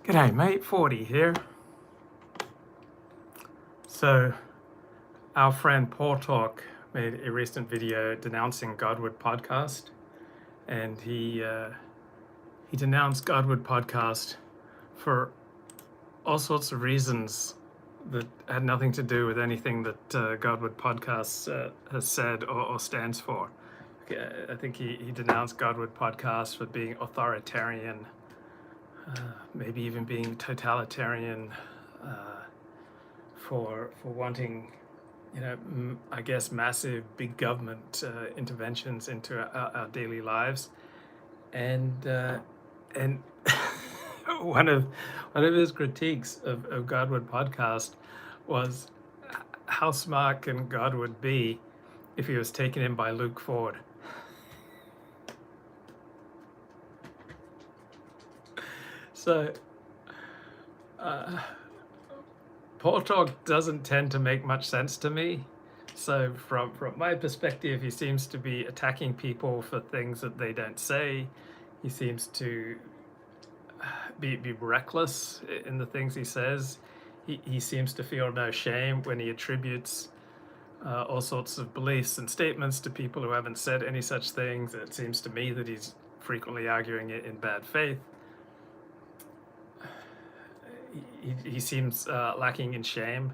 G'day mate, 40 here. So our friend Paul Talk made a recent video denouncing Godward Podcast, and he denounced Godward Podcast for all sorts of reasons that had nothing to do with anything that Godward Podcast has said or stands for. I think he denounced Godward Podcast for being authoritarian, maybe even being totalitarian, for wanting, I guess, massive big government interventions into our daily lives, and one of his critiques of Godward Podcast was how smart can Godward be if he was taken in by Luke Ford. So Paul Talk doesn't tend to make much sense to me. So from my perspective, he seems to be attacking people for things that they don't say. He seems to be reckless in the things he says. He seems to feel no shame when he attributes all sorts of beliefs and statements to people who haven't said any such things. It seems to me that he's frequently arguing it in bad faith. He seems lacking in shame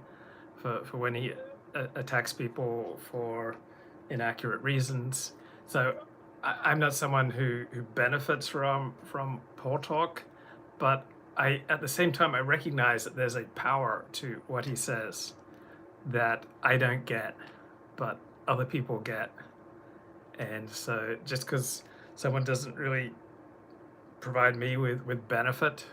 for when he attacks people for inaccurate reasons. So I'm not someone who benefits from Paul Talk, but at the same time I recognize that there's a power to what he says that I don't get, but other people get. And so just because someone doesn't really provide me with benefit,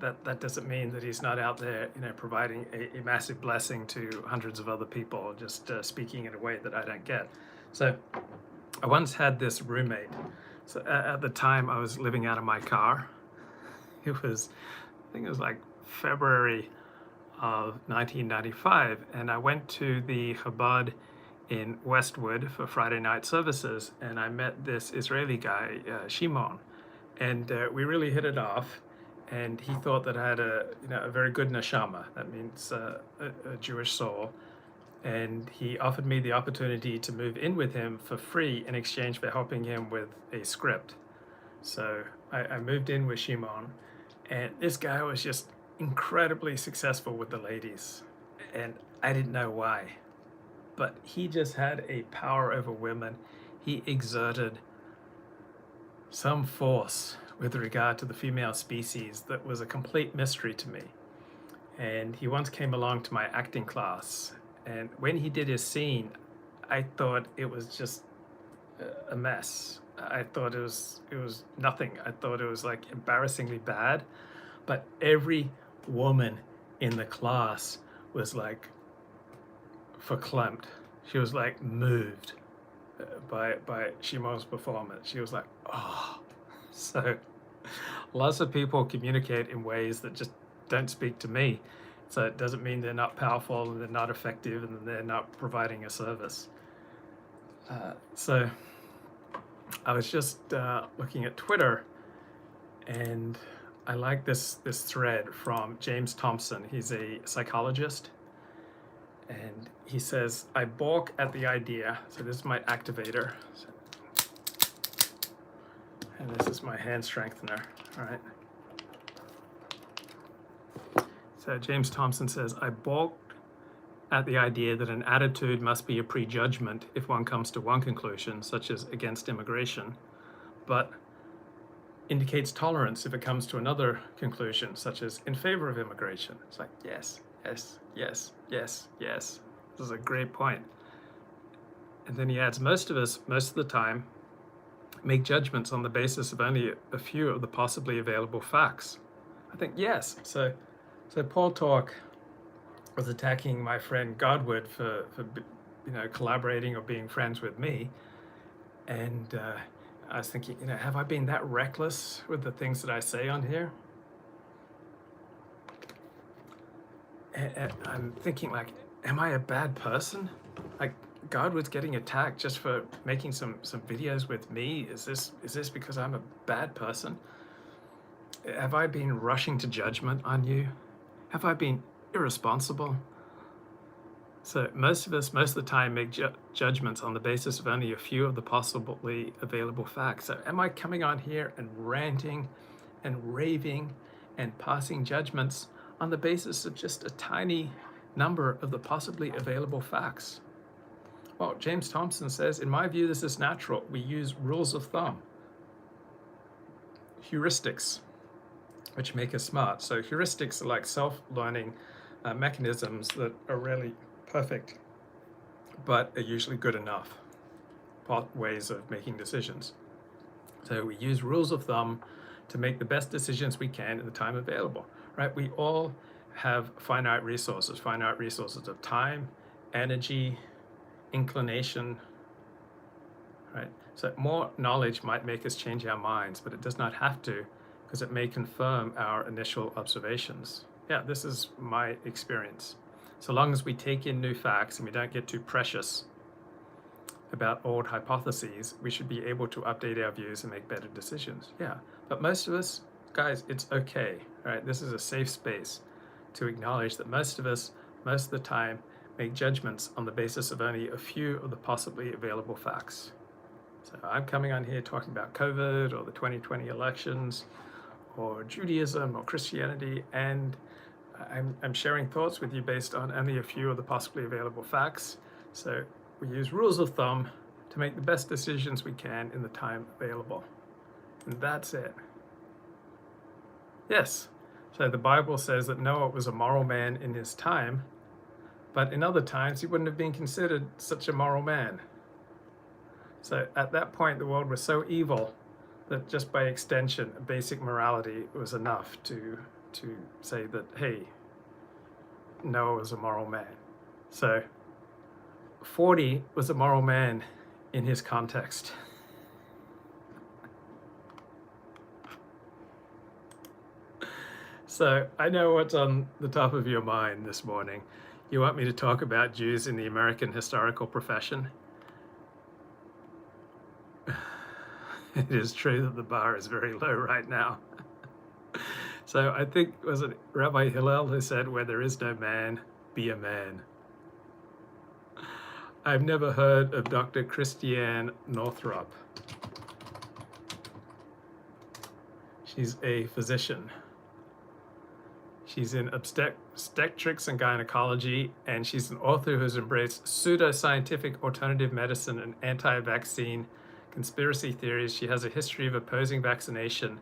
that doesn't mean that he's not out there, providing a massive blessing to hundreds of other people, just speaking in a way that I don't get. So I once had this roommate. So at the time I was living out of my car. I think it was like February of 1995, and I went to the Chabad in Westwood for Friday night services, and I met this Israeli guy, Shimon, and we really hit it off. And he thought that I had a very good neshama. That means a Jewish soul. And he offered me the opportunity to move in with him for free in exchange for helping him with a script. So I moved in with Shimon, and this guy was just incredibly successful with the ladies. And I didn't know why, but he just had a power over women. He exerted some force with regard to the female species that was a complete mystery to me. And he once came along to my acting class, and when he did his scene, I thought it was just a mess. I thought it was nothing. I thought it was like embarrassingly bad. But every woman in the class was like verklempt. She was like moved by Shimon's performance. She was like, oh. So lots of people communicate in ways that just don't speak to me. So it doesn't mean they're not powerful and they're not effective and they're not providing a service. So I was just looking at Twitter, and I like this thread from James Thompson. He's a psychologist, and he says, I balk at the idea. So this is my activator. And this is my hand strengthener, all right? So James Thompson says, I balk at the idea that an attitude must be a prejudgment if one comes to one conclusion, such as against immigration, but indicates tolerance if it comes to another conclusion, such as in favor of immigration. It's like, yes, yes, yes, yes, yes. This is a great point. And then he adds, most of us, most of the time, make judgments on the basis of only a few of the possibly available facts. I think, yes. So Paul Talk was attacking my friend Godward for collaborating or being friends with me. And I was thinking, have I been that reckless with the things that I say on here? And I'm thinking, like, am I a bad person? Like, Godward's getting attacked just for making some videos with me. Is this because I'm a bad person? Have I been rushing to judgment on you? Have I been irresponsible? So most of us, most of the time, make judgments on the basis of only a few of the possibly available facts. So am I coming on here and ranting and raving and passing judgments on the basis of just a tiny number of the possibly available facts? Well, James Thompson says, in my view, this is natural. We use rules of thumb, heuristics, which make us smart. So heuristics are like self-learning mechanisms that are really perfect, but are usually good enough ways of making decisions. So we use rules of thumb to make the best decisions we can in the time available, right? We all have finite resources of time, energy, inclination, right? So more knowledge might make us change our minds, but it does not have to, because it may confirm our initial observations. Yeah, this is my experience. So long as we take in new facts and we don't get too precious about old hypotheses, we should be able to update our views and make better decisions. Yeah, but most of us, guys, it's okay, right? This is a safe space to acknowledge that most of us, most of the time, make judgments on the basis of only a few of the possibly available facts. So I'm coming on here talking about COVID or the 2020 elections or Judaism or Christianity, and I'm sharing thoughts with you based on only a few of the possibly available facts. So we use rules of thumb to make the best decisions we can in the time available. And that's it. Yes, so the Bible says that Noah was a moral man in his time, but in other times he wouldn't have been considered such a moral man. So at that point, the world was so evil that just by extension, basic morality was enough to say that, hey, Noah was a moral man. So 40 was a moral man in his context. So I know what's on the top of your mind this morning. You want me to talk about Jews in the American historical profession? It is true that the bar is very low right now. So I think, was it Rabbi Hillel who said, where there is no man, be a man. I've never heard of Dr. Christiane Northrup. She's a physician. She's in obstetrics and gynecology, and she's an author who has embraced pseudoscientific alternative medicine and anti-vaccine conspiracy theories. She has a history of opposing vaccination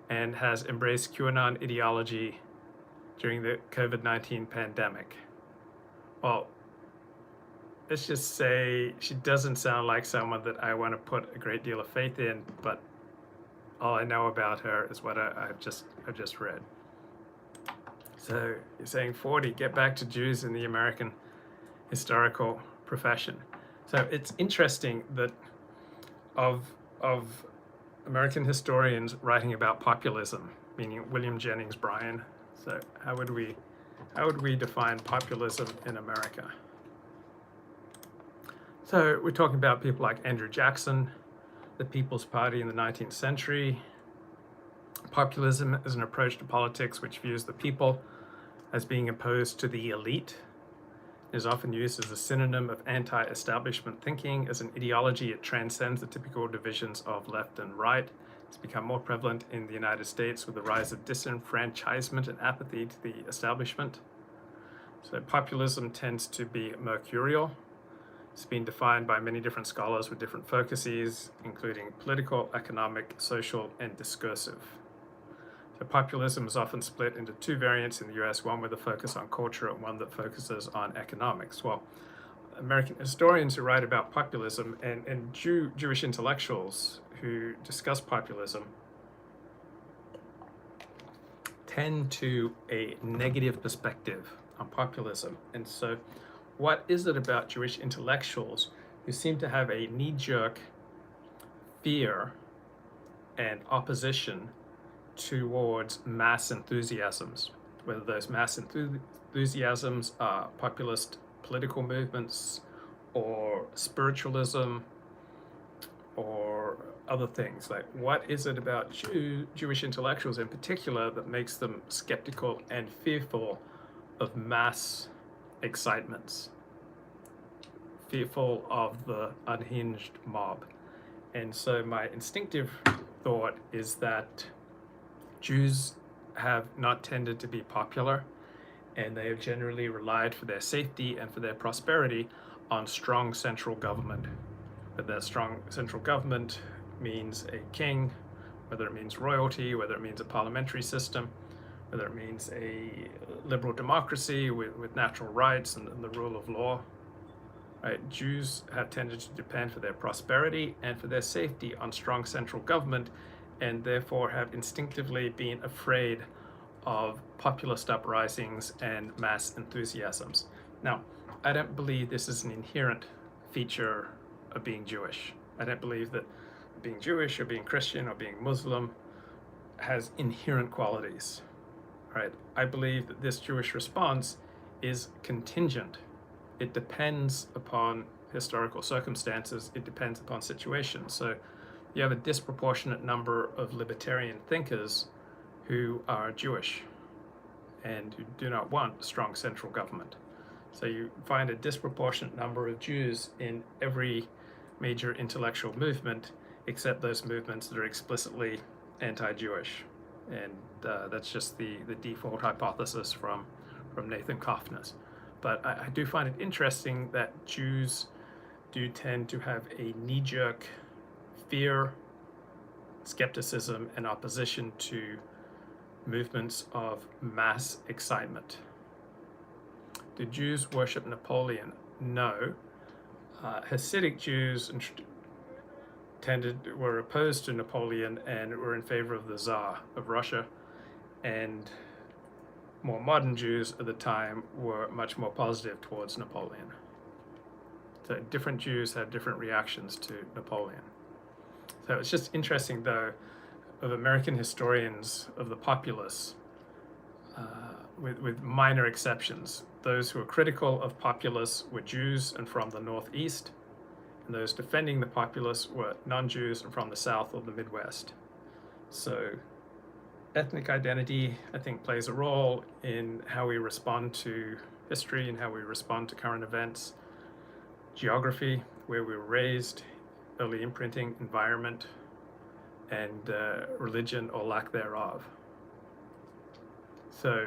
and has embraced QAnon ideology during the COVID-19 pandemic. Well, let's just say she doesn't sound like someone that I want to put a great deal of faith in, but all I know about her is what I've just read. So you're saying 40, get back to Jews in the American historical profession. So it's interesting that of American historians writing about populism, meaning William Jennings Bryan. So how would we define populism in America? So we're talking about people like Andrew Jackson, the People's Party in the 19th century. Populism is an approach to politics which views the people as being opposed to the elite. It is often used as a synonym of anti-establishment thinking. As an ideology, it transcends the typical divisions of left and right. It's become more prevalent in the United States with the rise of disenfranchisement and apathy to the establishment. So populism tends to be mercurial. It's been defined by many different scholars with different focuses, including political, economic, social, and discursive. So populism is often split into two variants in the US, one with a focus on culture and one that focuses on economics. Well, American historians who write about populism and Jewish intellectuals who discuss populism tend to a negative perspective on populism. And so what is it about Jewish intellectuals who seem to have a knee-jerk fear and opposition towards mass enthusiasms, whether those mass enthusiasms are populist political movements or spiritualism or other things. Like, what is it about Jewish intellectuals in particular that makes them skeptical and fearful of mass excitements, fearful of the unhinged mob? And so my instinctive thought is that Jews have not tended to be popular, and they have generally relied for their safety and for their prosperity on strong central government. But that strong central government means a king, whether it means royalty, whether it means a parliamentary system, whether it means a liberal democracy with natural rights and the rule of law. Right? Jews have tended to depend for their prosperity and for their safety on strong central government, and therefore have instinctively been afraid of populist uprisings and mass enthusiasms. Now, I don't believe this is an inherent feature of being Jewish. I don't believe that being Jewish or being Christian or being Muslim has inherent qualities. Right? I believe that this Jewish response is contingent. It depends upon historical circumstances. It depends upon situations. So you have a disproportionate number of libertarian thinkers who are Jewish and who do not want strong central government. So you find a disproportionate number of Jews in every major intellectual movement, except those movements that are explicitly anti-Jewish. And that's just the default hypothesis from Nathan Kaufman's. But I do find it interesting that Jews do tend to have a knee-jerk fear, skepticism, and opposition to movements of mass excitement. Did Jews worship Napoleon? No. Hasidic Jews were opposed to Napoleon and were in favor of the Tsar of Russia, and more modern Jews at the time were much more positive towards Napoleon. So different Jews had different reactions to Napoleon. So it's just interesting, though, of American historians of the populace, with minor exceptions. Those who were critical of populace were Jews and from the Northeast, and those defending the populace were non-Jews and from the South or the Midwest. So ethnic identity, I think, plays a role in how we respond to history and how we respond to current events. Geography, where we were raised, early imprinting, environment, and religion or lack thereof. So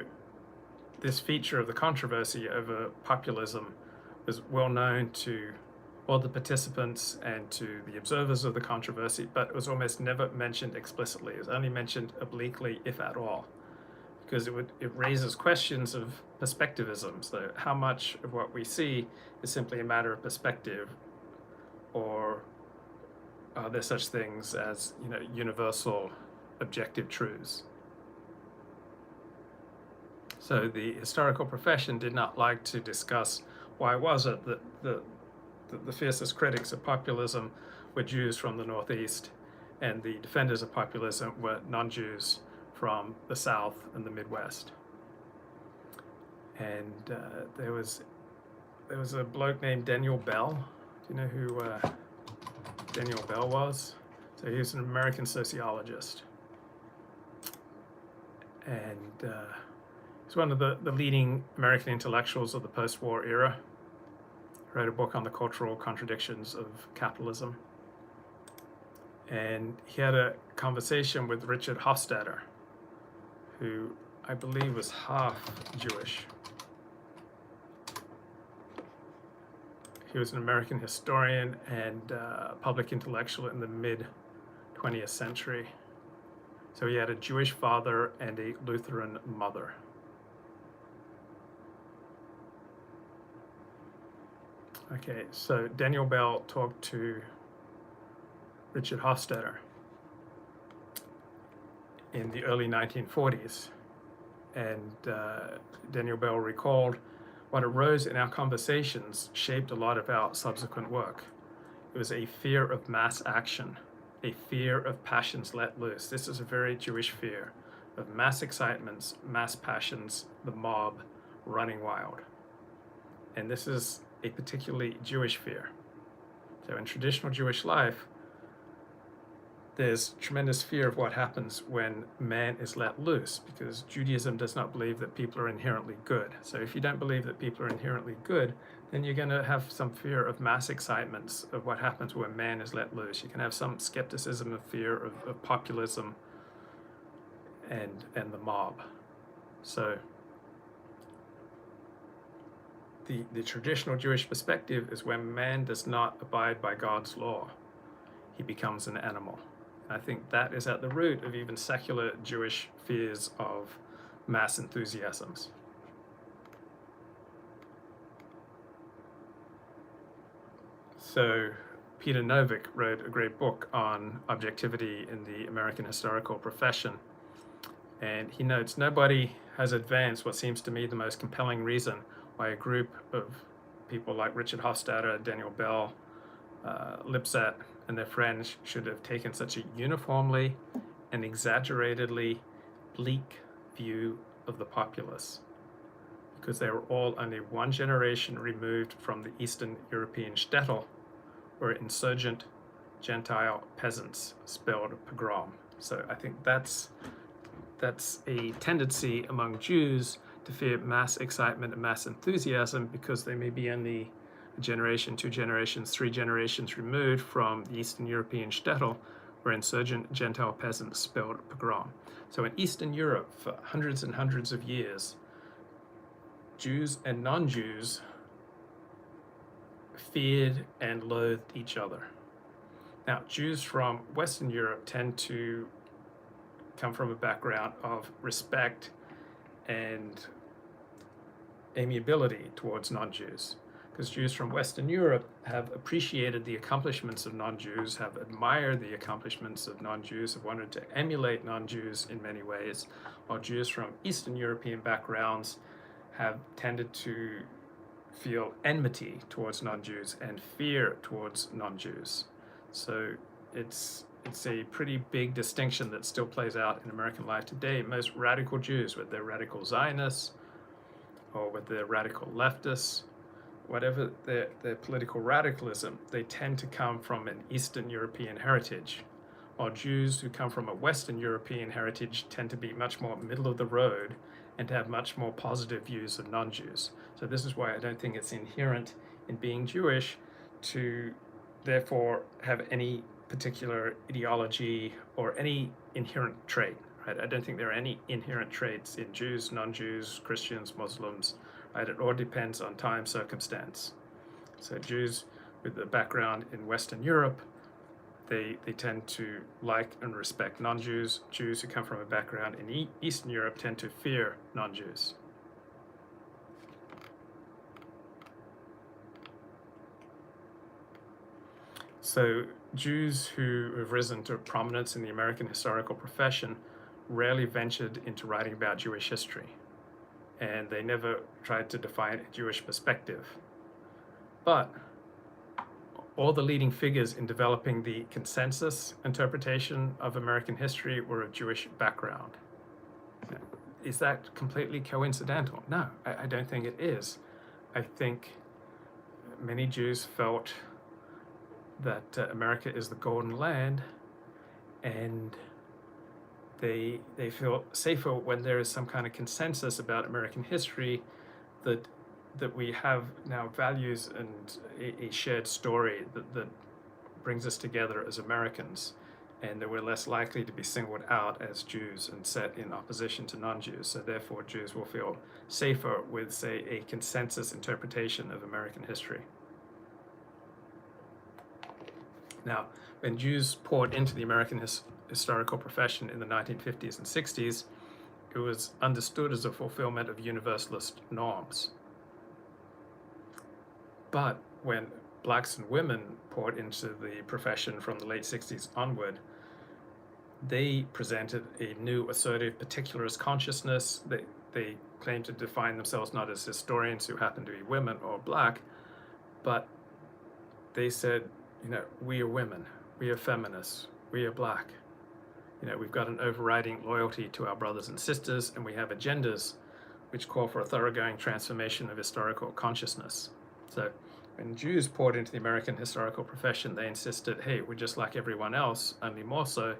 this feature of the controversy over populism was well known to all the participants and to the observers of the controversy, but it was almost never mentioned explicitly. It was only mentioned obliquely, if at all, because it raises questions of perspectivism. So how much of what we see is simply a matter of perspective, or are there such things as, universal objective truths? So the historical profession did not like to discuss why was it that the fiercest critics of populism were Jews from the Northeast, and the defenders of populism were non-Jews from the South and the Midwest. And there was a bloke named Daniel Bell. Do you know who Daniel Bell was? So he was an American sociologist, and he's one of the leading American intellectuals of the post-war era. He wrote a book on the cultural contradictions of capitalism. And he had a conversation with Richard Hofstadter, who I believe was half Jewish. He was an American historian and public intellectual in the mid-20th century. So he had a Jewish father and a Lutheran mother. Okay, so Daniel Bell talked to Richard Hofstadter in the early 1940s, and Daniel Bell recalled what arose in our conversations shaped a lot of our subsequent work. It was a fear of mass action, a fear of passions let loose. This is a very Jewish fear of mass excitements, mass passions, the mob running wild. And this is a particularly Jewish fear. So in traditional Jewish life, there's tremendous fear of what happens when man is let loose, because Judaism does not believe that people are inherently good. So if you don't believe that people are inherently good, then you're going to have some fear of mass excitements of what happens when man is let loose. You can have some skepticism of fear of populism and the mob. So the traditional Jewish perspective is when man does not abide by God's law, he becomes an animal. I think that is at the root of even secular Jewish fears of mass enthusiasms. So Peter Novick wrote a great book on objectivity in the American historical profession, and he notes nobody has advanced what seems to me the most compelling reason why a group of people like Richard Hofstadter, Daniel Bell, Lipset, and their friends should have taken such a uniformly and exaggeratedly bleak view of the populace, because they were all only one generation removed from the Eastern European shtetl, where insurgent Gentile peasants spelled pogrom. So I think that's a tendency among Jews to fear mass excitement and mass enthusiasm, because they may be only a generation, 2 generations, 3 generations removed from the Eastern European shtetl, where insurgent Gentile peasants spelled pogrom. So in Eastern Europe, for hundreds and hundreds of years, Jews and non-Jews feared and loathed each other. Now, Jews from Western Europe tend to come from a background of respect and amiability towards non-Jews, because Jews from Western Europe have appreciated the accomplishments of non-Jews, have admired the accomplishments of non-Jews, have wanted to emulate non-Jews in many ways, while Jews from Eastern European backgrounds have tended to feel enmity towards non-Jews and fear towards non-Jews. So it's a pretty big distinction that still plays out in American life today. Most radical Jews, whether they're radical Zionists or whether they're radical leftists, whatever their political radicalism, they tend to come from an Eastern European heritage, while Jews who come from a Western European heritage tend to be much more middle of the road and to have much more positive views of non-Jews. So this is why I don't think it's inherent in being Jewish to therefore have any particular ideology or any inherent trait, right? I don't think there are any inherent traits in Jews, non-Jews, Christians, Muslims, right? It all depends on time, circumstance. So Jews with a background in Western Europe, they tend to like and respect non-Jews. Jews who come from a background in Eastern Europe tend to fear non-Jews. So Jews who have risen to prominence in the American historical profession rarely ventured into writing about Jewish history, and they never tried to define a Jewish perspective. But all the leading figures in developing the consensus interpretation of American history were of Jewish background. Is that completely coincidental? No, I don't think it is. I think many Jews felt that America is the golden land, and they feel safer when there is some kind of consensus about American history, that we have now values and a shared story that brings us together as Americans, and that we're less likely to be singled out as Jews and set in opposition to non-Jews. So therefore Jews will feel safer with, say, a consensus interpretation of American history. Now, when Jews poured into the American historical profession in the 1950s and 60s, it was understood as a fulfillment of universalist norms. But when blacks and women poured into the profession from the late 60s onward, they presented a new assertive particularist consciousness. They claimed to define themselves not as historians who happen to be women or black, but they said, we are women, we are feminists, we are black. We've got an overriding loyalty to our brothers and sisters, and we have agendas which call for a thoroughgoing transformation of historical consciousness. So When Jews poured into the American historical profession, they insisted, hey, we're just like everyone else, only more so.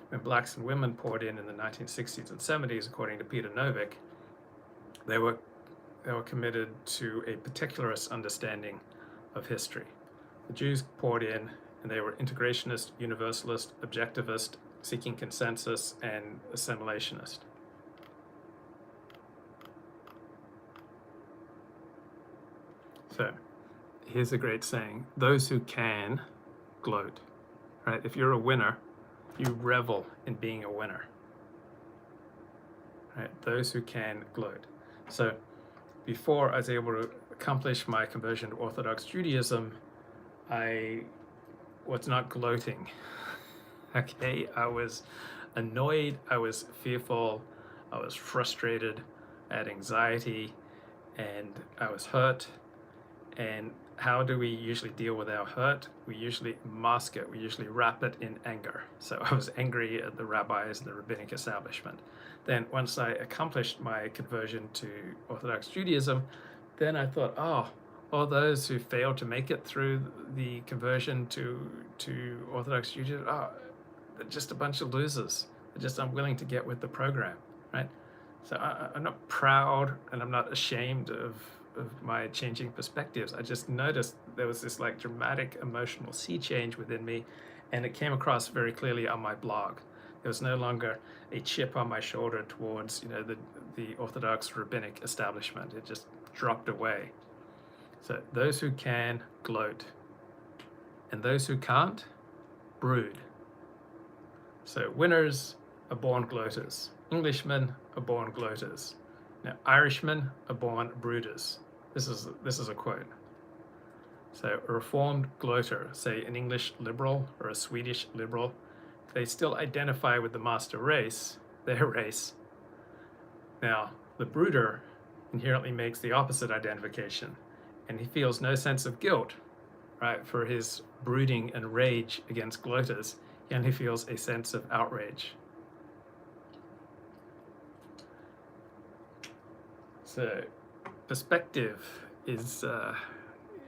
When blacks and women poured in the 1960s and 70s, according to Peter Novick, they were committed to a particularist understanding of history. The Jews poured in, and they were integrationist, universalist, objectivist, seeking consensus, and assimilationist. So here's a great saying: those who can gloat. Right? If you're a winner, you revel in being a winner. Right? Those who can gloat. So before I was able to accomplish my conversion to Orthodox Judaism, I was not gloating. Okay, I was annoyed, I was fearful, I was frustrated, I had anxiety, and I was hurt. And how do we usually deal with our hurt? We usually mask it, we usually wrap it in anger. So I was angry at the rabbis and the rabbinic establishment. Then once I accomplished my conversion to Orthodox Judaism, then I thought, oh, all those who failed to make it through the conversion to Orthodox Judaism, oh, they're just a bunch of losers. They're just unwilling to get with the program, right? So I'm not proud and I'm not ashamed of my changing perspectives. I just noticed there was this like dramatic emotional sea change within me, and it came across very clearly on my blog. There was no longer a chip on my shoulder towards, you know, the Orthodox rabbinic establishment. It just dropped away. So those who can gloat, and those who can't brood. So winners are born gloaters. Englishmen are born gloaters. Now Irishmen are born brooders. This is a quote. So a reformed gloater, say an English liberal or a Swedish liberal, they still identify with the master race, their race. Now the brooder inherently makes the opposite identification, and he feels no sense of guilt, right, for his brooding and rage against gloaters. He only feels a sense of outrage. So perspective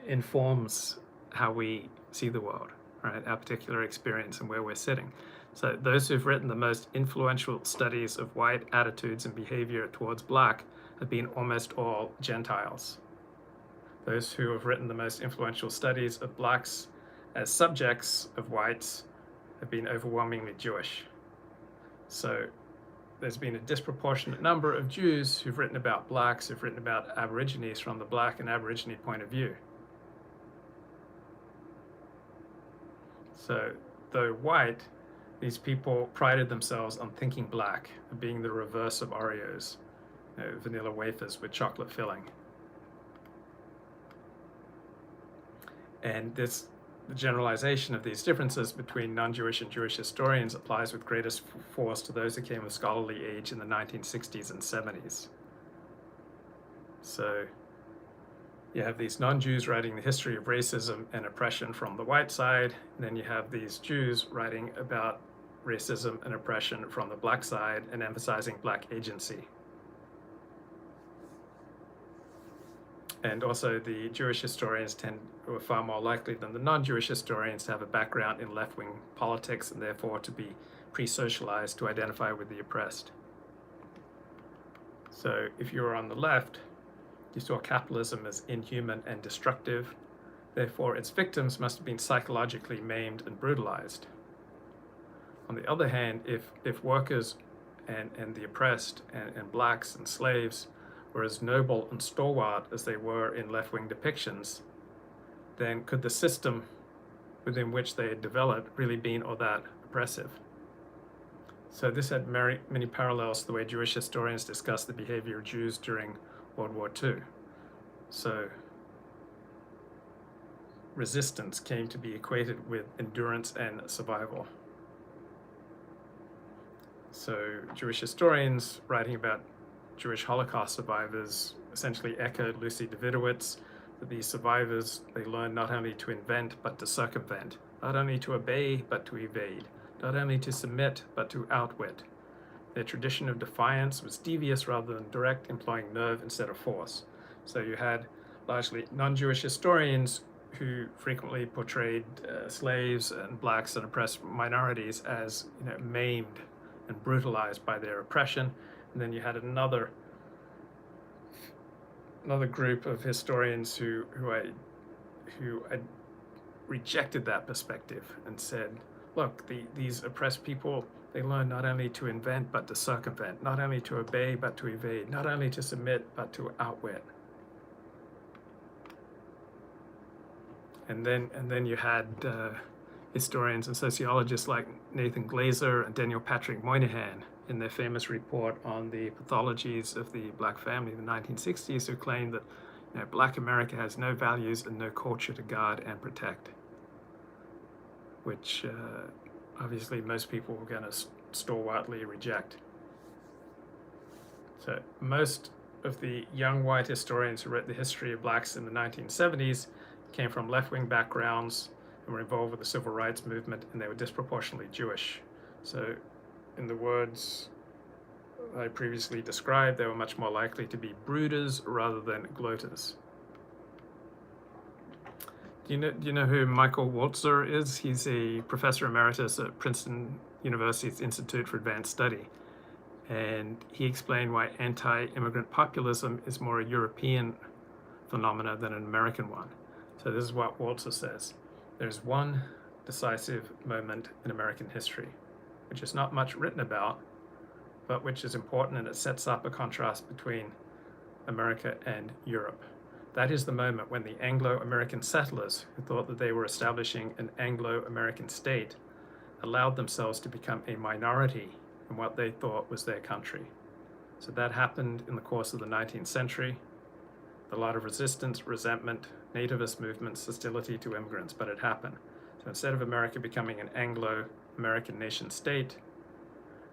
informs how we see the world, right? Our particular experience and where we're sitting. So those who've written the most influential studies of white attitudes and behavior towards black have been almost all Gentiles. Those who have written the most influential studies of blacks as subjects of whites have been overwhelmingly Jewish. So there's been a disproportionate number of Jews who've written about blacks, who've written about Aborigines from the black and Aborigine point of view. So though white, these people prided themselves on thinking black, being the reverse of Oreos, you know, vanilla wafers with chocolate filling. And the generalization of these differences between non-Jewish and Jewish historians applies with greatest force to those who came of scholarly age in the 1960s and 70s. So you have these non-Jews writing the history of racism and oppression from the white side, and then you have these Jews writing about racism and oppression from the black side and emphasizing black agency. And also the Jewish historians were far more likely than the non-Jewish historians to have a background in left-wing politics and therefore to be pre-socialized to identify with the oppressed. So if you were on the left, you saw capitalism as inhuman and destructive. Therefore, its victims must have been psychologically maimed and brutalized. On the other hand, if workers and the oppressed and blacks and slaves were as noble and stalwart as they were in left-wing depictions, then could the system within which they had developed really been all that oppressive? So this had many parallels to the way Jewish historians discuss the behavior of Jews during World War II. So resistance came to be equated with endurance and survival. So Jewish historians writing about Jewish Holocaust survivors essentially echoed Lucy Davidowitz, that these survivors, they learned not only to invent but to circumvent, not only to obey but to evade, not only to submit but to outwit. Their tradition of defiance was devious rather than direct, employing nerve instead of force. So you had largely non-Jewish historians who frequently portrayed slaves and blacks and oppressed minorities as maimed and brutalized by their oppression. And then you had another group of historians who had rejected that perspective and said, look, these oppressed people, they learn not only to invent but to circumvent, not only to obey but to evade, not only to submit but to outwit. And then you had historians and sociologists like Nathan Glazer and Daniel Patrick Moynihan in their famous report on the pathologies of the black family in the 1960s, who claimed that black America has no values and no culture to guard and protect, which obviously most people were going to stalwartly reject. So most of the young white historians who wrote the history of blacks in the 1970s came from left-wing backgrounds and were involved with the civil rights movement, and they were disproportionately Jewish. So in the words I previously described, they were much more likely to be brooders rather than gloaters. Do you know who Michael Walzer is? He's a professor emeritus at Princeton University's Institute for Advanced Study. And he explained why anti-immigrant populism is more a European phenomena than an American one. So this is what Walzer says. There's one decisive moment in American history, which is not much written about, but which is important, and it sets up a contrast between America and Europe. That is the moment when the Anglo-American settlers, who thought that they were establishing an Anglo-American state, allowed themselves to become a minority in what they thought was their country. So that happened in the course of the 19th century. A lot of resistance, resentment, nativist movements, hostility to immigrants, but it happened. So instead of America becoming an Anglo-American nation state,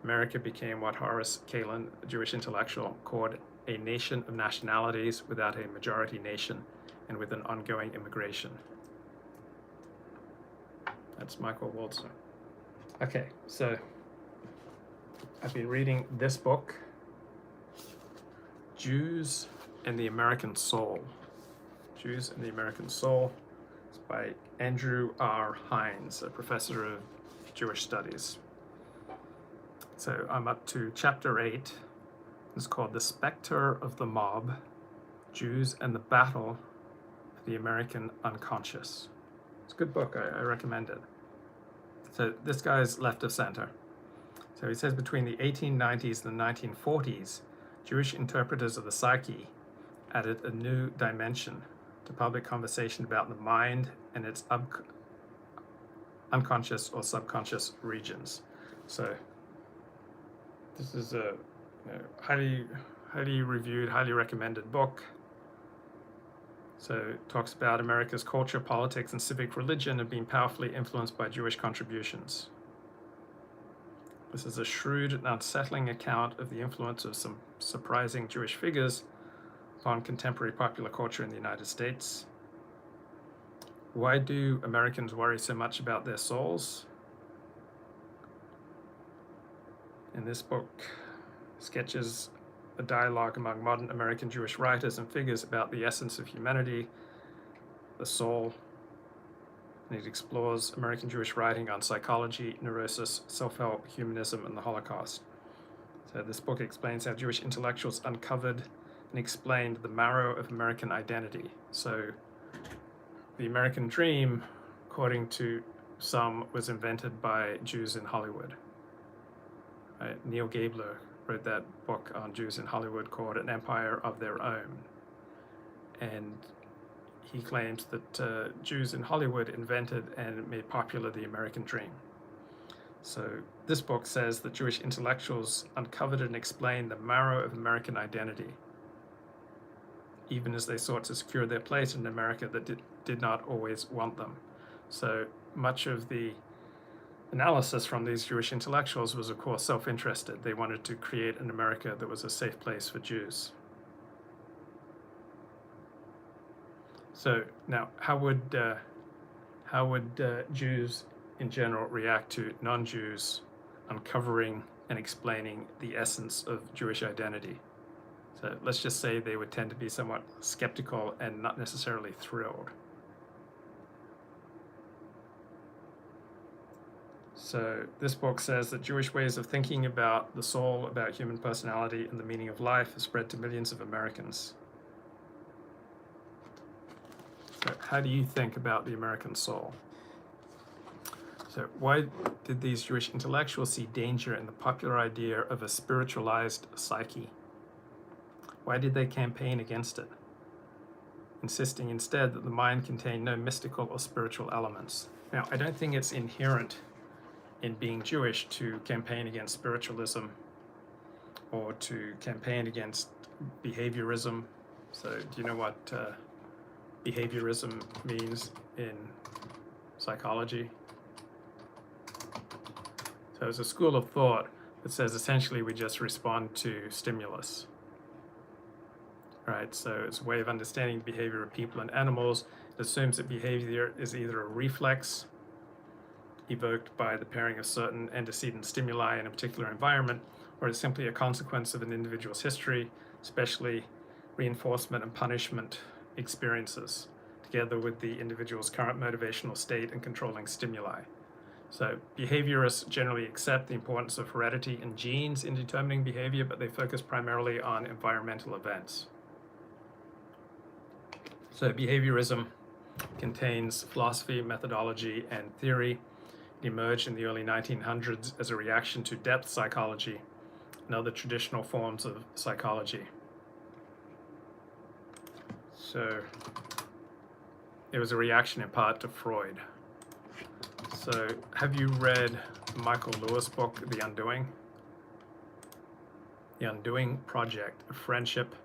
America became what Horace Kalin, a Jewish intellectual, called a nation of nationalities without a majority nation and with an ongoing immigration. That's Michael Walzer. Okay, so I've been reading this book, Jews and the American Soul. Jews and the American Soul. It's by Andrew R. Hines, a professor of Jewish studies. So I'm up to chapter 8. It's called The Spectre of the Mob, Jews and the Battle for the American Unconscious. It's a good book, I recommend it. So this guy's left of center. So he says between the 1890s and the 1940s, Jewish interpreters of the psyche added a new dimension to public conversation about the mind and its unconscious or subconscious regions. So this is a highly reviewed, highly recommended book. So it talks about America's culture, politics, and civic religion have been powerfully influenced by Jewish contributions. This is a shrewd and unsettling account of the influence of some surprising Jewish figures upon contemporary popular culture in the United States. Why do Americans worry so much about their souls? In this book, sketches a dialogue among modern American Jewish writers and figures about the essence of humanity, the soul, and it explores American Jewish writing on psychology, neurosis, self-help, humanism, and the Holocaust. So this book explains how Jewish intellectuals uncovered and explained the marrow of American identity. So the American dream, according to some, was invented by Jews in Hollywood. Neil Gabler wrote that book on Jews in Hollywood called An Empire of Their Own. And he claims that Jews in Hollywood invented and made popular the American dream. So this book says that Jewish intellectuals uncovered and explained the marrow of American identity, even as they sought to secure their place in America that did not always want them. So much of the analysis from these Jewish intellectuals was, of course, self-interested. They wanted to create an America that was a safe place for Jews. So now, how would Jews in general react to non-Jews uncovering and explaining the essence of Jewish identity? So let's just say they would tend to be somewhat skeptical and not necessarily thrilled. So this book says that Jewish ways of thinking about the soul, about human personality, and the meaning of life have spread to millions of Americans. So how do you think about the American soul? So why did these Jewish intellectuals see danger in the popular idea of a spiritualized psyche? Why did they campaign against it, insisting instead that the mind contained no mystical or spiritual elements? Now, I don't think it's inherent in being Jewish to campaign against spiritualism or to campaign against behaviorism. So do you know what behaviorism means in psychology? So it's a school of thought that says essentially we just respond to stimulus. Right, so it's a way of understanding the behavior of people and animals. It assumes that behavior is either a reflex evoked by the pairing of certain antecedent stimuli in a particular environment, or it's simply a consequence of an individual's history, especially reinforcement and punishment experiences, together with the individual's current motivational state and controlling stimuli. So behaviorists generally accept the importance of heredity and genes in determining behavior, but they focus primarily on environmental events. So behaviorism contains philosophy, methodology, and theory. It emerged in the early 1900s as a reaction to depth psychology and other traditional forms of psychology. So it was a reaction in part to Freud. So have you read Michael Lewis' book, The Undoing? The Undoing Project, a friendship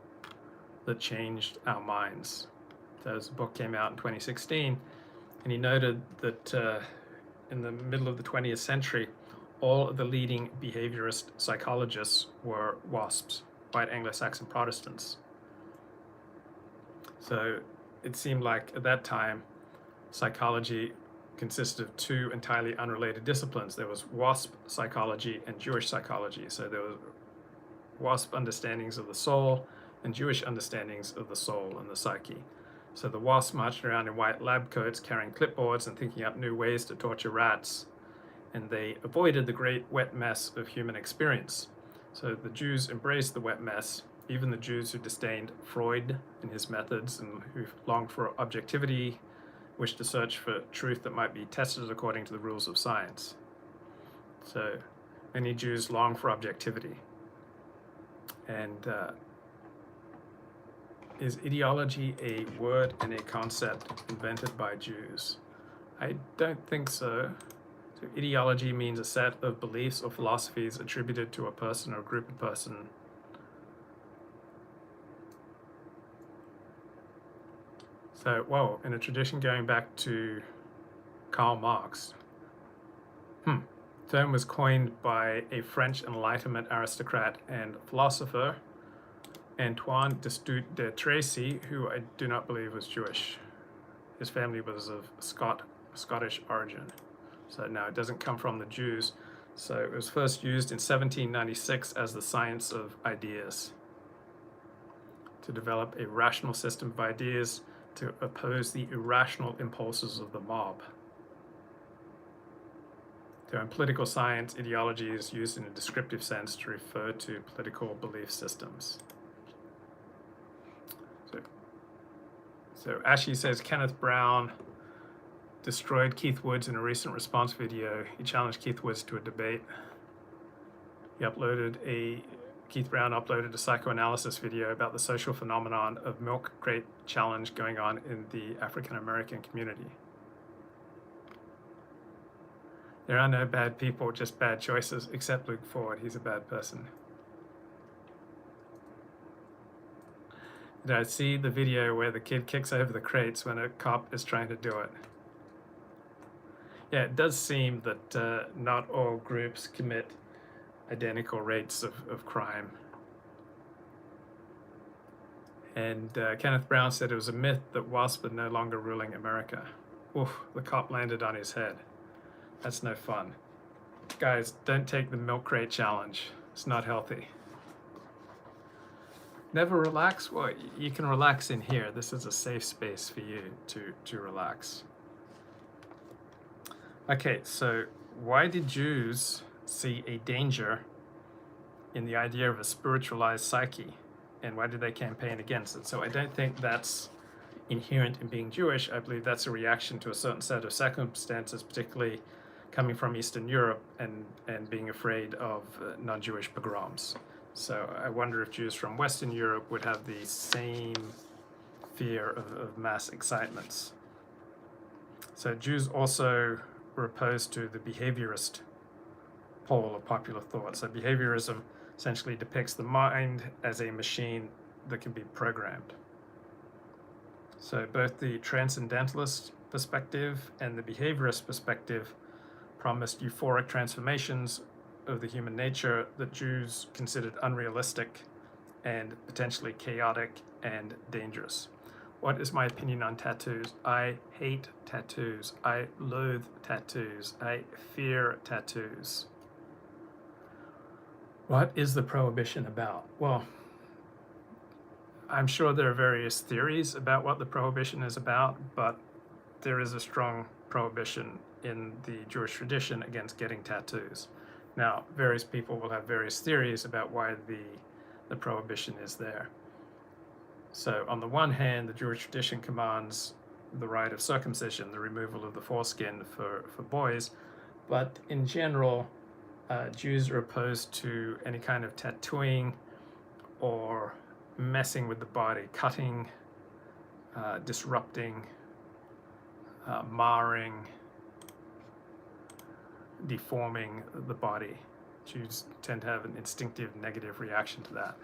that changed our minds. So his book came out in 2016, and he noted that in the middle of the 20th century, all of the leading behaviorist psychologists were WASPs, white Anglo-Saxon Protestants. So it seemed like at that time, psychology consisted of two entirely unrelated disciplines. There was WASP psychology and Jewish psychology. So there was WASP understandings of the soul and Jewish understandings of the soul and the psyche. So the WASP marched around in white lab coats, carrying clipboards and thinking up new ways to torture rats. And they avoided the great wet mess of human experience. So the Jews embraced the wet mess, even the Jews who disdained Freud and his methods and who longed for objectivity, wished to search for truth that might be tested according to the rules of science. So many Jews long for objectivity. And is ideology a word and a concept invented by Jews? I don't think so. So ideology means a set of beliefs or philosophies attributed to a person or a group of person. So, whoa, in a tradition going back to Karl Marx. The term was coined by a French Enlightenment aristocrat and philosopher, Antoine de Tracy, who I do not believe was Jewish. His family was of Scottish origin. So no, it doesn't come from the Jews. So it was first used in 1796 as the science of ideas, to develop a rational system of ideas to oppose the irrational impulses of the mob. So in political science, ideology is used in a descriptive sense to refer to political belief systems. So Ashley says Kenneth Brown destroyed Keith Woods in a recent response video. He challenged Keith Woods to a debate. Keith Brown uploaded a psychoanalysis video about the social phenomenon of milk crate challenge going on in the African American community. There are no bad people, just bad choices, except Luke Ford. He's a bad person. Did I see the video where the kid kicks over the crates when a cop is trying to do it? Yeah, it does seem that not all groups commit identical rates of crime. And Kenneth Brown said it was a myth that WASP are no longer ruling America. Oof, the cop landed on his head. That's no fun. Guys, don't take the milk crate challenge. It's not healthy. Never relax? Well, you can relax in here. This is a safe space for you to relax. Okay, so why did Jews see a danger in the idea of a spiritualized psyche? And why did they campaign against it? So I don't think that's inherent in being Jewish. I believe that's a reaction to a certain set of circumstances, particularly coming from Eastern Europe and being afraid of non-Jewish pogroms. So I wonder if Jews from Western Europe would have the same fear of mass excitements. So Jews also were opposed to the behaviorist pole of popular thought. So behaviorism essentially depicts the mind as a machine that can be programmed. So both the transcendentalist perspective and the behaviorist perspective promised euphoric transformations of the human nature that Jews considered unrealistic and potentially chaotic and dangerous. What is my opinion on tattoos? I hate tattoos. I loathe tattoos. I fear tattoos. What is the prohibition about? Well, I'm sure there are various theories about what the prohibition is about, but there is a strong prohibition in the Jewish tradition against getting tattoos. Now, various people will have various theories about why the prohibition is there. So on the one hand, the Jewish tradition commands the rite of circumcision, the removal of the foreskin for boys, but in general, Jews are opposed to any kind of tattooing or messing with the body, cutting, disrupting, marring, deforming the body. Jews tend to have an instinctive negative reaction to that.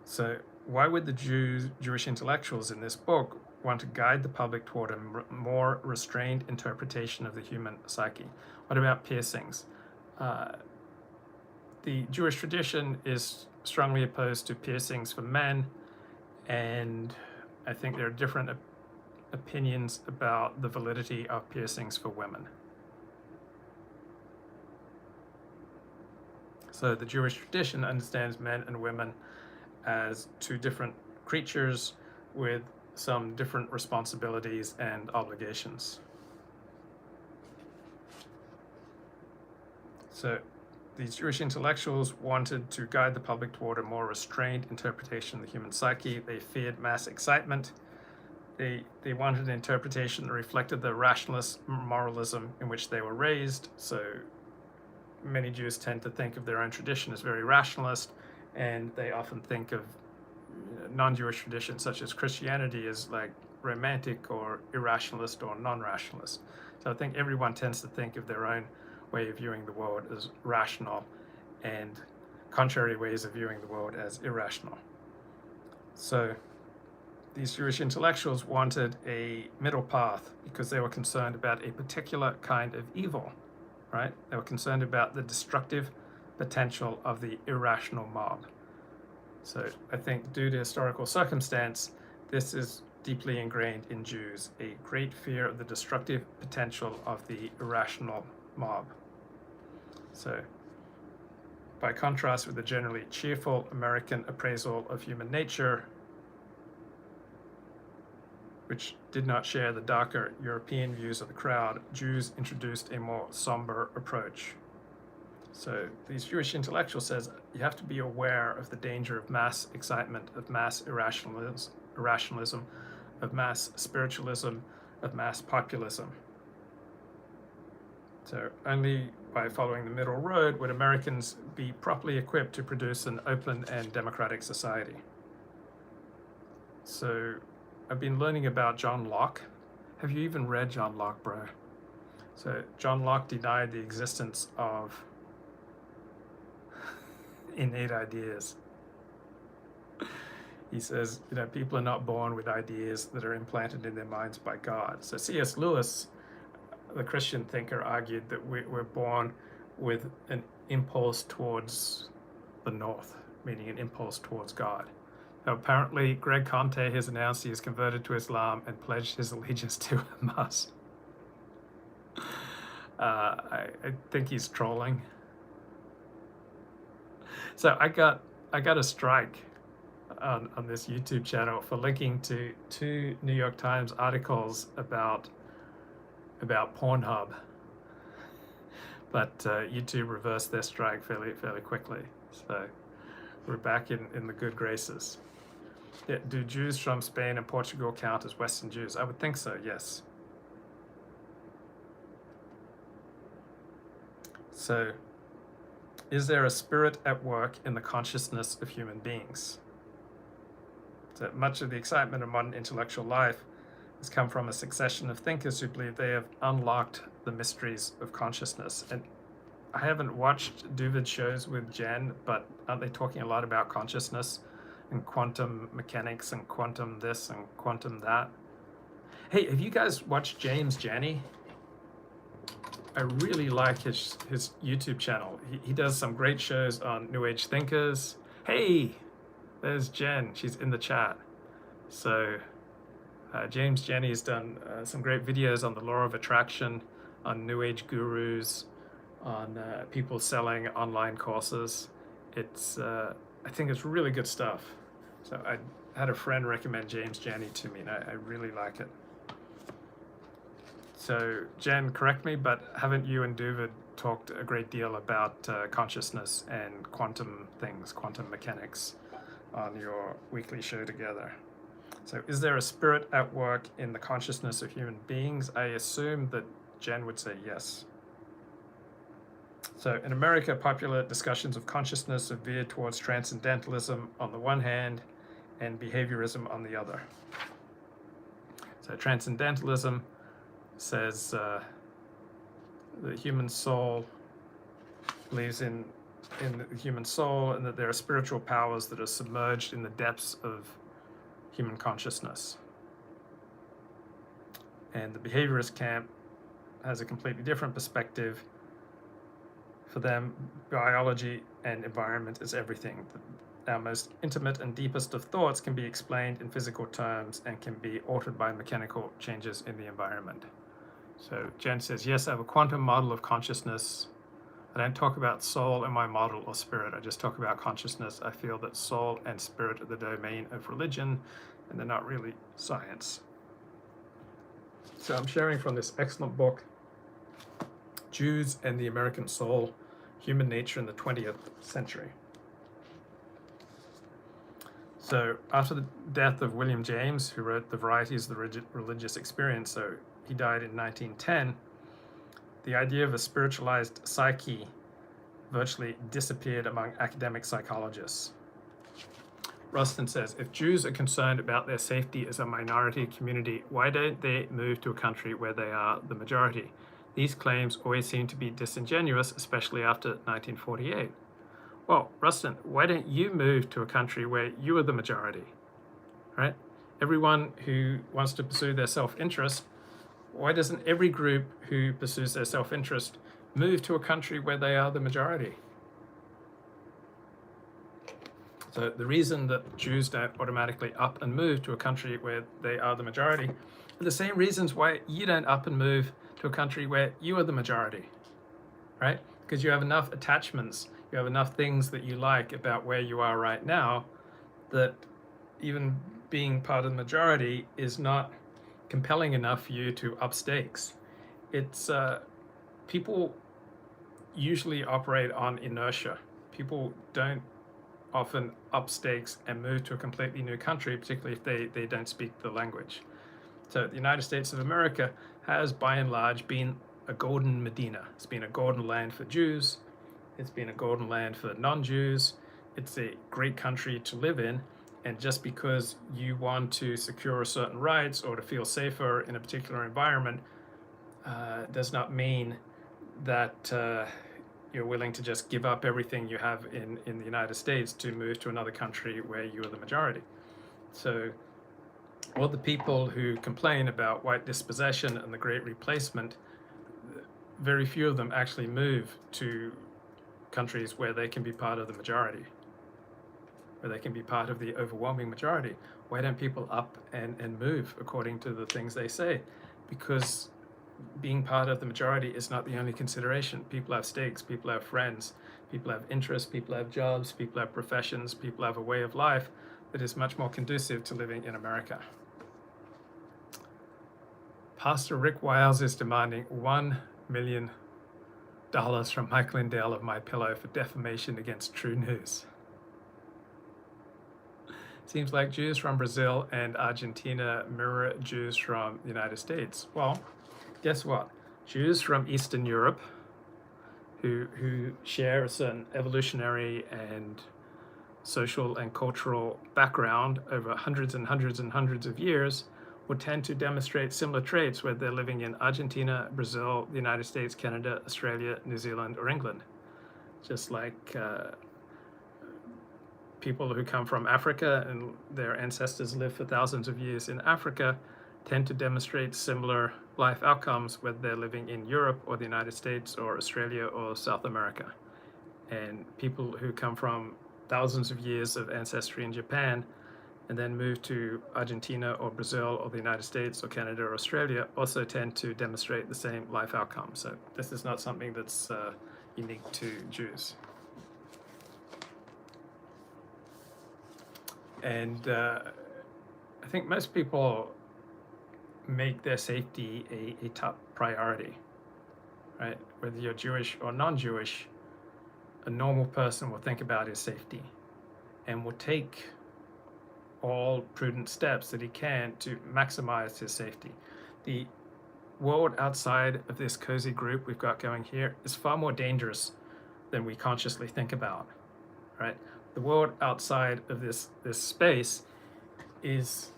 So why would the Jewish intellectuals in this book want to guide the public toward a more restrained interpretation of the human psyche? What about piercings? The Jewish tradition is strongly opposed to piercings for men, and I think there are different opinions about the validity of piercings for women. So the Jewish tradition understands men and women as two different creatures with some different responsibilities and obligations. So these Jewish intellectuals wanted to guide the public toward a more restrained interpretation of the human psyche. They feared mass excitement. They wanted an interpretation that reflected the rationalist moralism in which they were raised. So many Jews tend to think of their own tradition as very rationalist, and they often think of non-Jewish traditions such as Christianity as like romantic or irrationalist or non-rationalist. So I think everyone tends to think of their own way of viewing the world as rational and contrary ways of viewing the world as irrational. So these Jewish intellectuals wanted a middle path because they were concerned about a particular kind of evil, right? They were concerned about the destructive potential of the irrational mob. So I think due to historical circumstance, this is deeply ingrained in Jews, a great fear of the destructive potential of the irrational mob. So by contrast with the generally cheerful American appraisal of human nature, which did not share the darker European views of the crowd, Jews introduced a more somber approach. So these Jewish intellectuals says you have to be aware of the danger of mass excitement, of mass irrationalism, of mass spiritualism, of mass populism. So only by following the middle road would Americans be properly equipped to produce an open and democratic society. So I've been learning about John Locke. Have you even read John Locke, bro? So John Locke denied the existence of innate ideas. He says, people are not born with ideas that are implanted in their minds by God. So C.S. Lewis, the Christian thinker, argued that we're born with an impulse towards the north, meaning an impulse towards God. Now, apparently, Greg Conte has announced he has converted to Islam and pledged his allegiance to Hamas. I think he's trolling. So I got a strike on this YouTube channel for linking to two New York Times articles about Pornhub, but YouTube reversed their strike fairly quickly. So we're back in the good graces. Yeah, do Jews from Spain and Portugal count as Western Jews? I would think so, yes. So, is there a spirit at work in the consciousness of human beings? So much of the excitement of modern intellectual life has come from a succession of thinkers who believe they have unlocked the mysteries of consciousness. And I haven't watched Duvid's shows with Jen, but aren't they talking a lot about consciousness and quantum mechanics and quantum this and quantum that? Hey, have you guys watched James Janney? I really like his YouTube channel. He does some great shows on New Age thinkers. Hey, there's Jen. She's in the chat. So James Janney has done some great videos on the law of attraction, on New Age gurus, on people selling online courses. It's I think it's really good stuff. So I had a friend recommend James Janney to me, and I really like it. So Jen, correct me, but haven't you and Duvid talked a great deal about consciousness and quantum things, quantum mechanics, on your weekly show together? So is there a spirit at work in the consciousness of human beings? I assume that Jen would say yes. So in America, popular discussions of consciousness have veered towards transcendentalism on the one hand and behaviorism on the other. So transcendentalism says the human soul believes in the human soul, and that there are spiritual powers that are submerged in the depths of human consciousness. And the behaviorist camp has a completely different perspective. For them, biology and environment is everything. Our most intimate and deepest of thoughts can be explained in physical terms and can be altered by mechanical changes in the environment. So Jen says, yes, I have a quantum model of consciousness. I don't talk about soul in my model or spirit. I just talk about consciousness. I feel that soul and spirit are the domain of religion, and they're not really science. So I'm sharing from this excellent book, Jews and the American Soul, Human Nature in the 20th Century. So after the death of William James, who wrote The Varieties of the Religious Experience, so he died in 1910, the idea of a spiritualized psyche virtually disappeared among academic psychologists. Rustin says, if Jews are concerned about their safety as a minority community, why don't they move to a country where they are the majority? These claims always seem to be disingenuous, especially after 1948. Well, Rustin, why don't you move to a country where you are the majority, right? Everyone who wants to pursue their self-interest, why doesn't every group who pursues their self-interest move to a country where they are the majority? So the reason that Jews don't automatically up and move to a country where they are the majority are the same reasons why you don't up and move to a country where you are the majority, right? Because you have enough attachments, you have enough things that you like about where you are right now, that even being part of the majority is not compelling enough for you to up stakes. It's people usually operate on inertia. People don't often up stakes and move to a completely new country, particularly if they don't speak the language. So the United States of America has, by and large, been a golden Medina. It's been a golden land for Jews. It's been a golden land for non-Jews. It's a great country to live in. And just because you want to secure certain rights or to feel safer in a particular environment does not mean that you're willing to just give up everything you have in the United States to move to another country where you are the majority. So all the people who complain about white dispossession and the Great Replacement, very few of them actually move to countries where they can be part of the majority, where they can be part of the overwhelming majority. Why don't people up and move according to the things they say? Because being part of the majority is not the only consideration. People have stakes, people have friends, people have interests, people have jobs, people have professions, people have a way of life that is much more conducive to living in America. Pastor Rick Wiles is demanding $1 million from Mike Lindell of MyPillow for defamation against True News. Seems like Jews from Brazil and Argentina mirror Jews from the United States. Well, guess what? Jews from Eastern Europe who share a certain evolutionary and social and cultural background over hundreds and hundreds and hundreds of years will tend to demonstrate similar traits whether they're living in Argentina, Brazil, the United States, Canada, Australia, New Zealand, or England. Just like people who come from Africa and their ancestors lived for thousands of years in Africa tend to demonstrate similar life outcomes whether they're living in Europe or the United States or Australia or South America. And people who come from thousands of years of ancestry in Japan and then move to Argentina or Brazil or the United States or Canada or Australia also tend to demonstrate the same life outcomes. So this is not something that's unique to Jews. And I think most people make their safety a top priority, right? Whether you're Jewish or non-Jewish, a normal person will think about his safety and will take all prudent steps that he can to maximize his safety. The world outside of this cozy group we've got going here is far more dangerous than we consciously think about, right? The world outside of this space is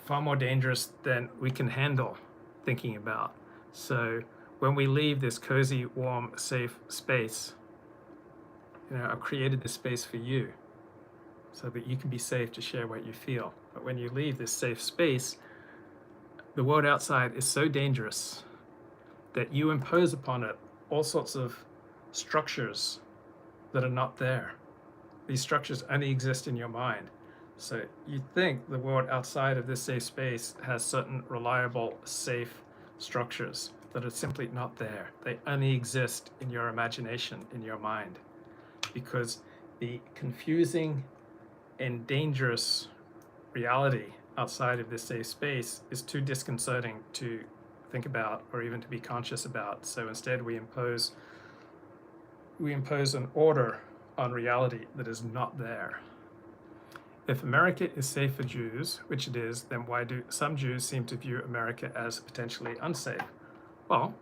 far more dangerous than we can handle thinking about. So when we leave this cozy, warm, safe space, I've created this space for you so that you can be safe to share what you feel. But when you leave this safe space, the world outside is so dangerous that you impose upon it all sorts of structures that are not there. These structures only exist in your mind. So you think the world outside of this safe space has certain reliable, safe structures that are simply not there. They only exist in your imagination, in your mind, because the confusing and dangerous reality outside of this safe space is too disconcerting to think about or even to be conscious about. So instead we impose an order on reality that is not there. If America is safe for Jews, which it is, then why do some Jews seem to view America as potentially unsafe? Well,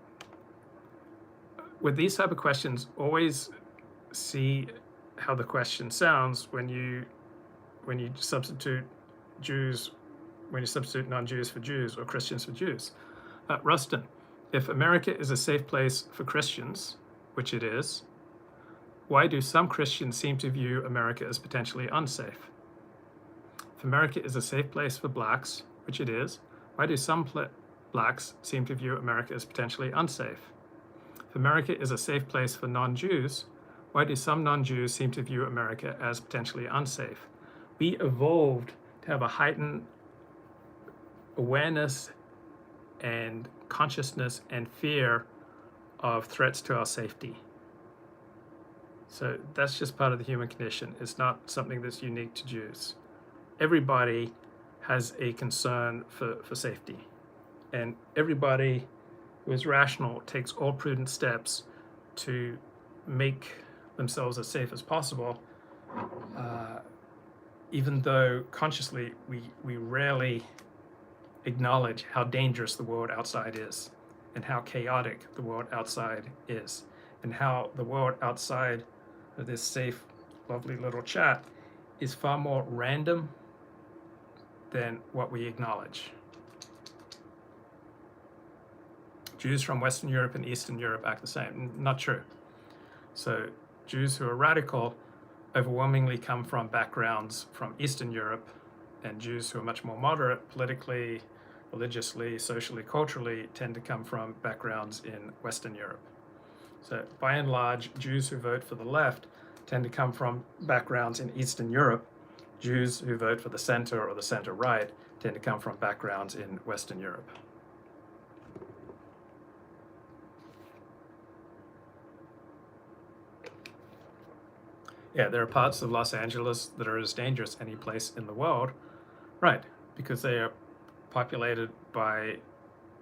with these type of questions, always see how the question sounds when you substitute non-Jews for Jews or Christians for Jews. Rustin, if America is a safe place for Christians, which it is, why do some Christians seem to view America as potentially unsafe? If America is a safe place for blacks, which it is, why do some blacks seem to view America as potentially unsafe? If America is a safe place for non-Jews, why do some non-Jews seem to view America as potentially unsafe? We evolved to have a heightened awareness and consciousness and fear of threats to our safety. So that's just part of the human condition. It's not something that's unique to Jews. Everybody has a concern for safety. And everybody who is rational takes all prudent steps to make themselves as safe as possible, even though consciously we rarely acknowledge how dangerous the world outside is and how chaotic the world outside is and how the world outside of this safe, lovely little chat is far more random than what we acknowledge. Jews from Western Europe and Eastern Europe act the same. Not true. So Jews who are radical overwhelmingly come from backgrounds from Eastern Europe, and Jews who are much more moderate politically, religiously, socially, culturally tend to come from backgrounds in Western Europe. So by and large, Jews who vote for the left tend to come from backgrounds in Eastern Europe. Jews who vote for the center or the center right tend to come from backgrounds in Western Europe. Yeah, there are parts of Los Angeles that are as dangerous as any place in the world, right? Because they are populated by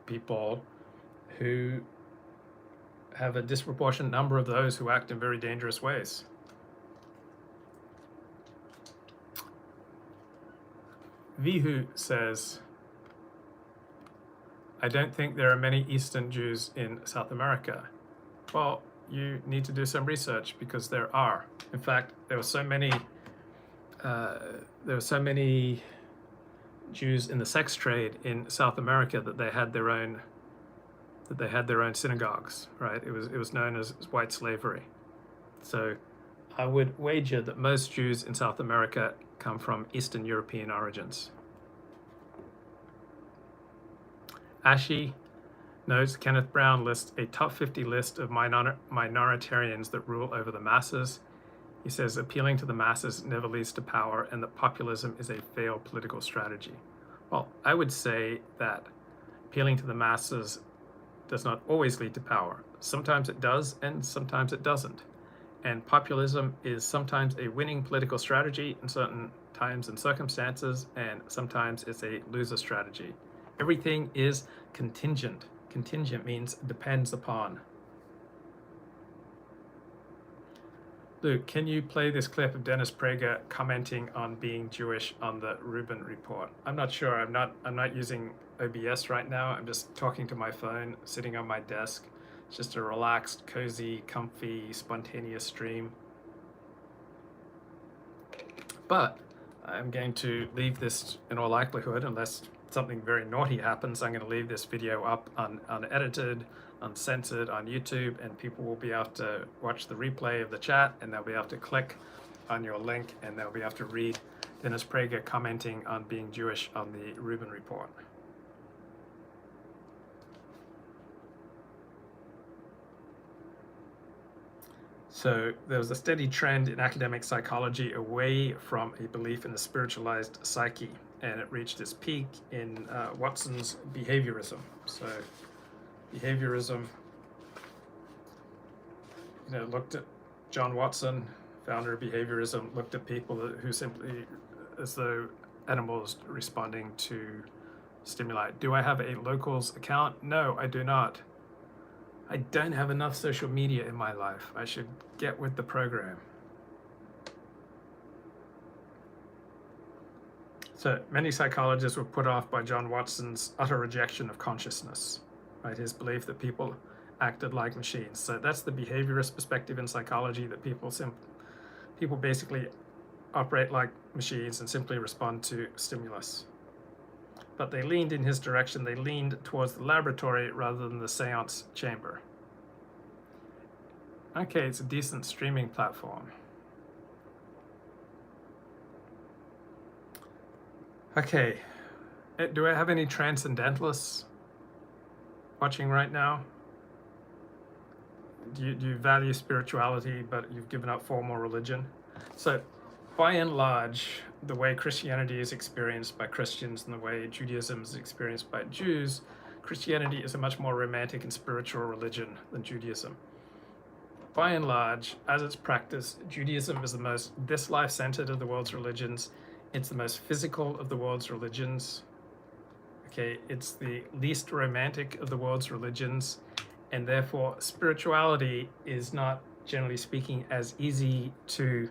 people who have a disproportionate number of those who act in very dangerous ways. Vihu says, I don't think there are many Eastern Jews in South America. Well, you need to do some research because there are. In fact, there were so many Jews in the sex trade in South America that they had their own synagogues, right? It was known as white slavery. So I would wager that most Jews in South America come from Eastern European origins. Ashi notes Kenneth Brown lists a top 50 list of minoritarians that rule over the masses. He says appealing to the masses never leads to power and that populism is a failed political strategy. Well, I would say that appealing to the masses does not always lead to power. Sometimes it does, and sometimes it doesn't. And populism is sometimes a winning political strategy in certain times and circumstances, and sometimes it's a loser strategy. Everything is contingent. Contingent means depends upon. Luke, can you play this clip of Dennis Prager commenting on being Jewish on the Rubin Report? I'm not sure. I'm not using OBS right now. I'm just talking to my phone, sitting on my desk. It's just a relaxed, cozy, comfy, spontaneous stream. But I'm going to leave this in all likelihood, unless something very naughty happens, I'm going to leave this video up unedited, uncensored on YouTube, and people will be able to watch the replay of the chat, and they'll be able to click on your link, and they'll be able to read Dennis Prager commenting on being Jewish on the Rubin Report. So there was a steady trend in academic psychology away from a belief in the spiritualized psyche, and it reached its peak in Watson's behaviorism. So behaviorism, looked at John Watson, founder of behaviorism, looked at people who simply, as though animals responding to stimuli. Do I have a locals account? No, I do not. I don't have enough social media in my life. I should get with the program. So many psychologists were put off by John Watson's utter rejection of consciousness, right? His belief that people acted like machines. So that's the behaviorist perspective in psychology, that people basically operate like machines and simply respond to stimulus. But they leaned in his direction. They leaned towards the laboratory rather than the seance chamber. Okay, it's a decent streaming platform. Okay, do I have any transcendentalists watching right now? Do you value spirituality, but you've given up formal religion? So, by and large, the way Christianity is experienced by Christians and the way Judaism is experienced by Jews, Christianity is a much more romantic and spiritual religion than Judaism. By and large, as it's practiced, Judaism is the most this life-centered of the world's religions. It's the most physical of the world's religions. Okay, it's the least romantic of the world's religions, and therefore spirituality is not, generally speaking, as easy to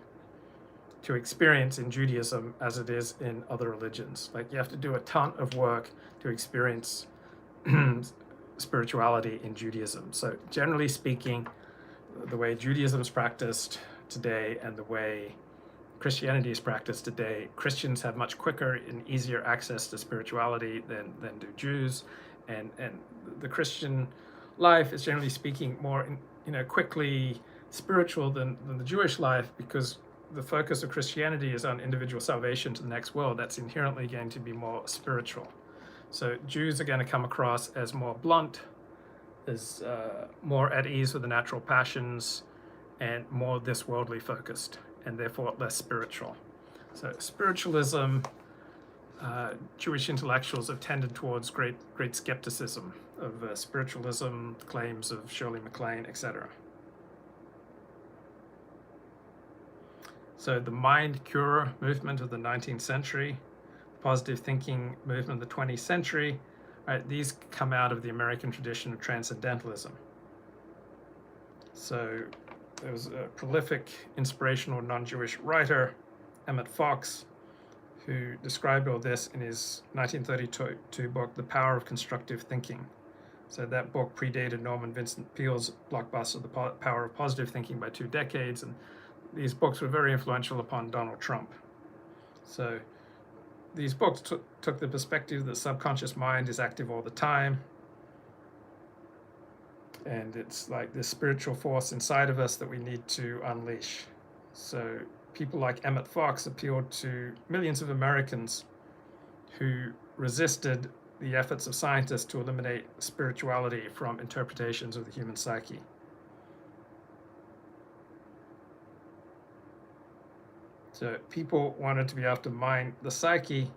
experience in Judaism as it is in other religions. Like, you have to do a ton of work to experience spirituality in Judaism. So generally speaking, the way Judaism is practiced today and the way Christianity is practiced today, Christians have much quicker and easier access to spirituality than do Jews, and the Christian life is, generally speaking, more quickly spiritual than the Jewish life, because the focus of Christianity is on individual salvation to the next world. That's inherently going to be more spiritual. So Jews are going to come across as more blunt, as more at ease with the natural passions, and more this worldly focused, and therefore less spiritual. So spiritualism, Jewish intellectuals have tended towards great skepticism of spiritualism, claims of Shirley MacLaine, etc. So the mind cure movement of the 19th century, positive thinking movement of the 20th century, right, these come out of the American tradition of transcendentalism. So there was a prolific, inspirational non-Jewish writer, Emmett Fox, who described all this in his 1932 book, The Power of Constructive Thinking. So that book predated Norman Vincent Peale's blockbuster, The Power of Positive Thinking, by 2 decades, and these books were very influential upon Donald Trump. So these books took the perspective that the subconscious mind is active all the time, and it's like this spiritual force inside of us that we need to unleash. So people like Emmett Fox appealed to millions of Americans who resisted the efforts of scientists to eliminate spirituality from interpretations of the human psyche. So people wanted to be able to mine the psyche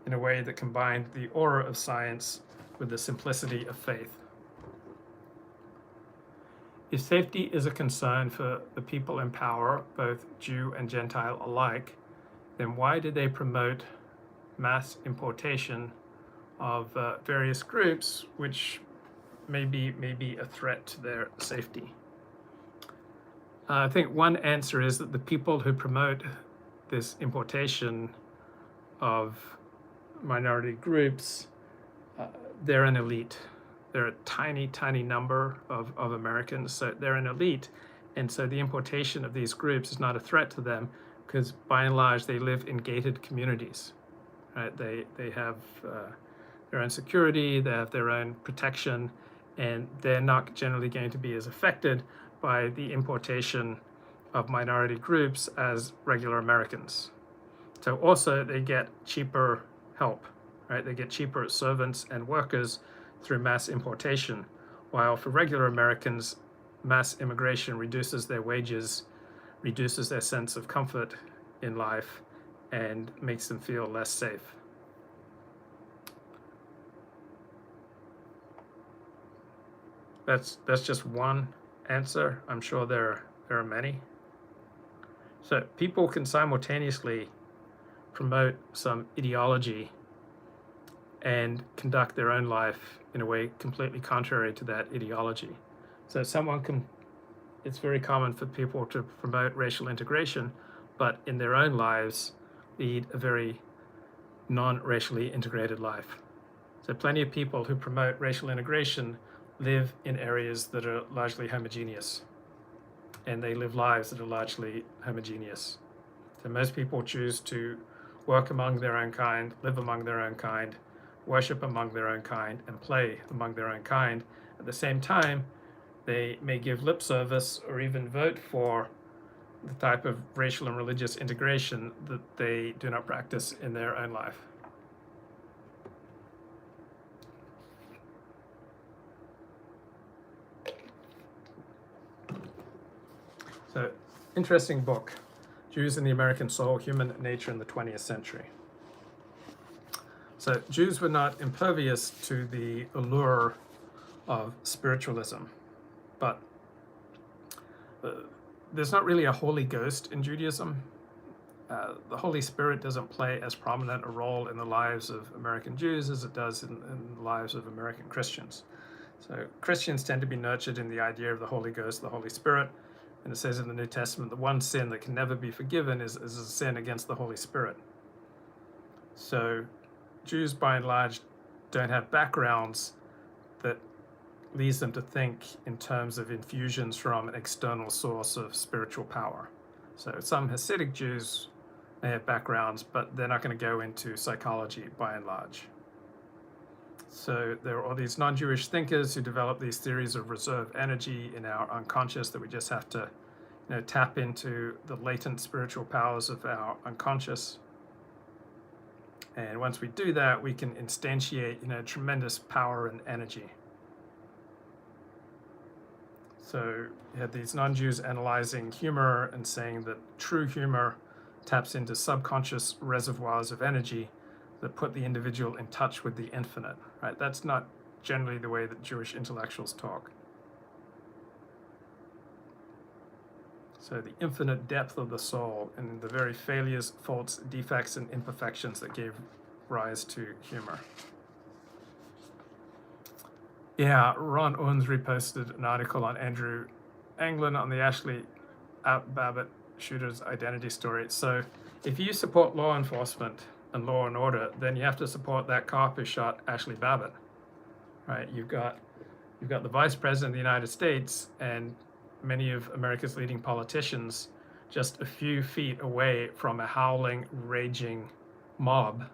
in a way that combined the aura of science with the simplicity of faith. If safety is a concern for the people in power, both Jew and Gentile alike, then why did they promote mass importation of various groups which may be a threat to their safety? I think one answer is that the people who promote this importation of minority groups, they're an elite. They're a tiny, tiny number of Americans, so they're an elite. And so the importation of these groups is not a threat to them because by and large they live in gated communities, right? They have their own security, they have their own protection, and they're not generally going to be as affected by the importation of minority groups as regular Americans. So also they get cheaper help, right? They get cheaper servants and workers through mass importation, while for regular Americans, mass immigration reduces their wages, reduces their sense of comfort in life, and makes them feel less safe. That's just one answer. I'm sure there are many. So people can simultaneously promote some ideology and conduct their own life in a way completely contrary to that ideology. So it's very common for people to promote racial integration, but in their own lives lead a very non-racially integrated life. So plenty of people who promote racial integration live in areas that are largely homogeneous, and they live lives that are largely homogeneous. So most people choose to work among their own kind, live among their own kind, worship among their own kind, and play among their own kind. At the same time, they may give lip service or even vote for the type of racial and religious integration that they do not practice in their own life. So, interesting book, Jews and the American Soul, Human Nature in the 20th Century. So Jews were not impervious to the allure of spiritualism, but there's not really a Holy Ghost in Judaism. The Holy Spirit doesn't play as prominent a role in the lives of American Jews as it does in the lives of American Christians. So Christians tend to be nurtured in the idea of the Holy Ghost, the Holy Spirit, and it says in the New Testament that one sin that can never be forgiven is a sin against the Holy Spirit. So Jews, by and large, don't have backgrounds that leads them to think in terms of infusions from an external source of spiritual power. So some Hasidic Jews may have backgrounds, but they're not going to go into psychology by and large. So there are all these non-Jewish thinkers who develop these theories of reserve energy in our unconscious that we just have to, tap into the latent spiritual powers of our unconscious. And once we do that, we can instantiate, tremendous power and energy. So you have these non-Jews analyzing humor and saying that true humor taps into subconscious reservoirs of energy that put the individual in touch with the infinite, right? That's not generally the way that Jewish intellectuals talk. So the infinite depth of the soul and the very failures, faults, defects, and imperfections that gave rise to humor. Yeah, Ron Owens reposted an article on Andrew Anglin on the Ashley Babbitt shooter's identity story. So if you support law enforcement and law and order, then you have to support that cop who shot Ashley Babbitt, right? You've got the Vice President of the United States and many of America's leading politicians just a few feet away from a howling, raging mob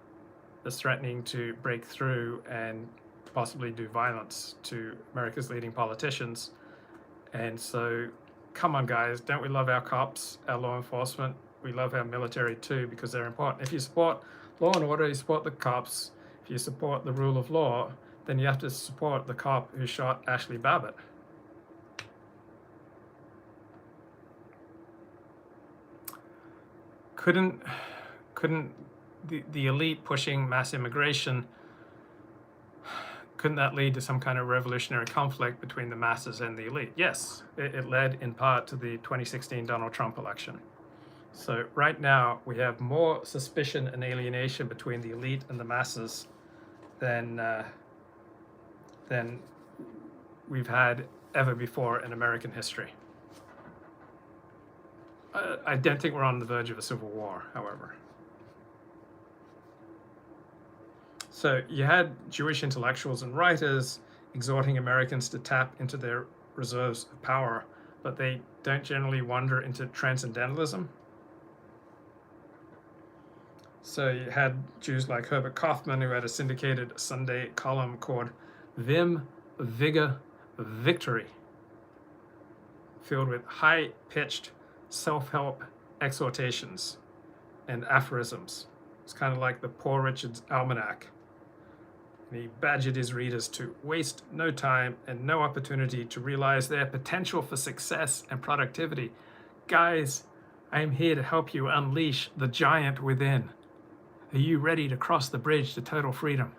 that's threatening to break through and possibly do violence to America's leading politicians. And so, come on, guys, don't we love our cops, our law enforcement? We love our military too, because they're important. If you support law and order, you support the cops. If you support the rule of law, then you have to support the cop who shot Ashley Babbitt. Couldn't the elite pushing mass immigration, couldn't that lead to some kind of revolutionary conflict between the masses and the elite? Yes, it led in part to the 2016 Donald Trump election. So right now we have more suspicion and alienation between the elite and the masses than we've had ever before in American history. I don't think we're on the verge of a civil war, however. So you had Jewish intellectuals and writers exhorting Americans to tap into their reserves of power, but they don't generally wander into transcendentalism. So you had Jews like Herbert Kaufman, who had a syndicated Sunday column called Vim, Vigor, Victory, filled with high-pitched self-help exhortations and aphorisms. It's kind of like the Poor Richard's Almanac. And he badgered his readers to waste no time and no opportunity to realize their potential for success and productivity. Guys, I am here to help you unleash the giant within. Are you ready to cross the bridge to total freedom?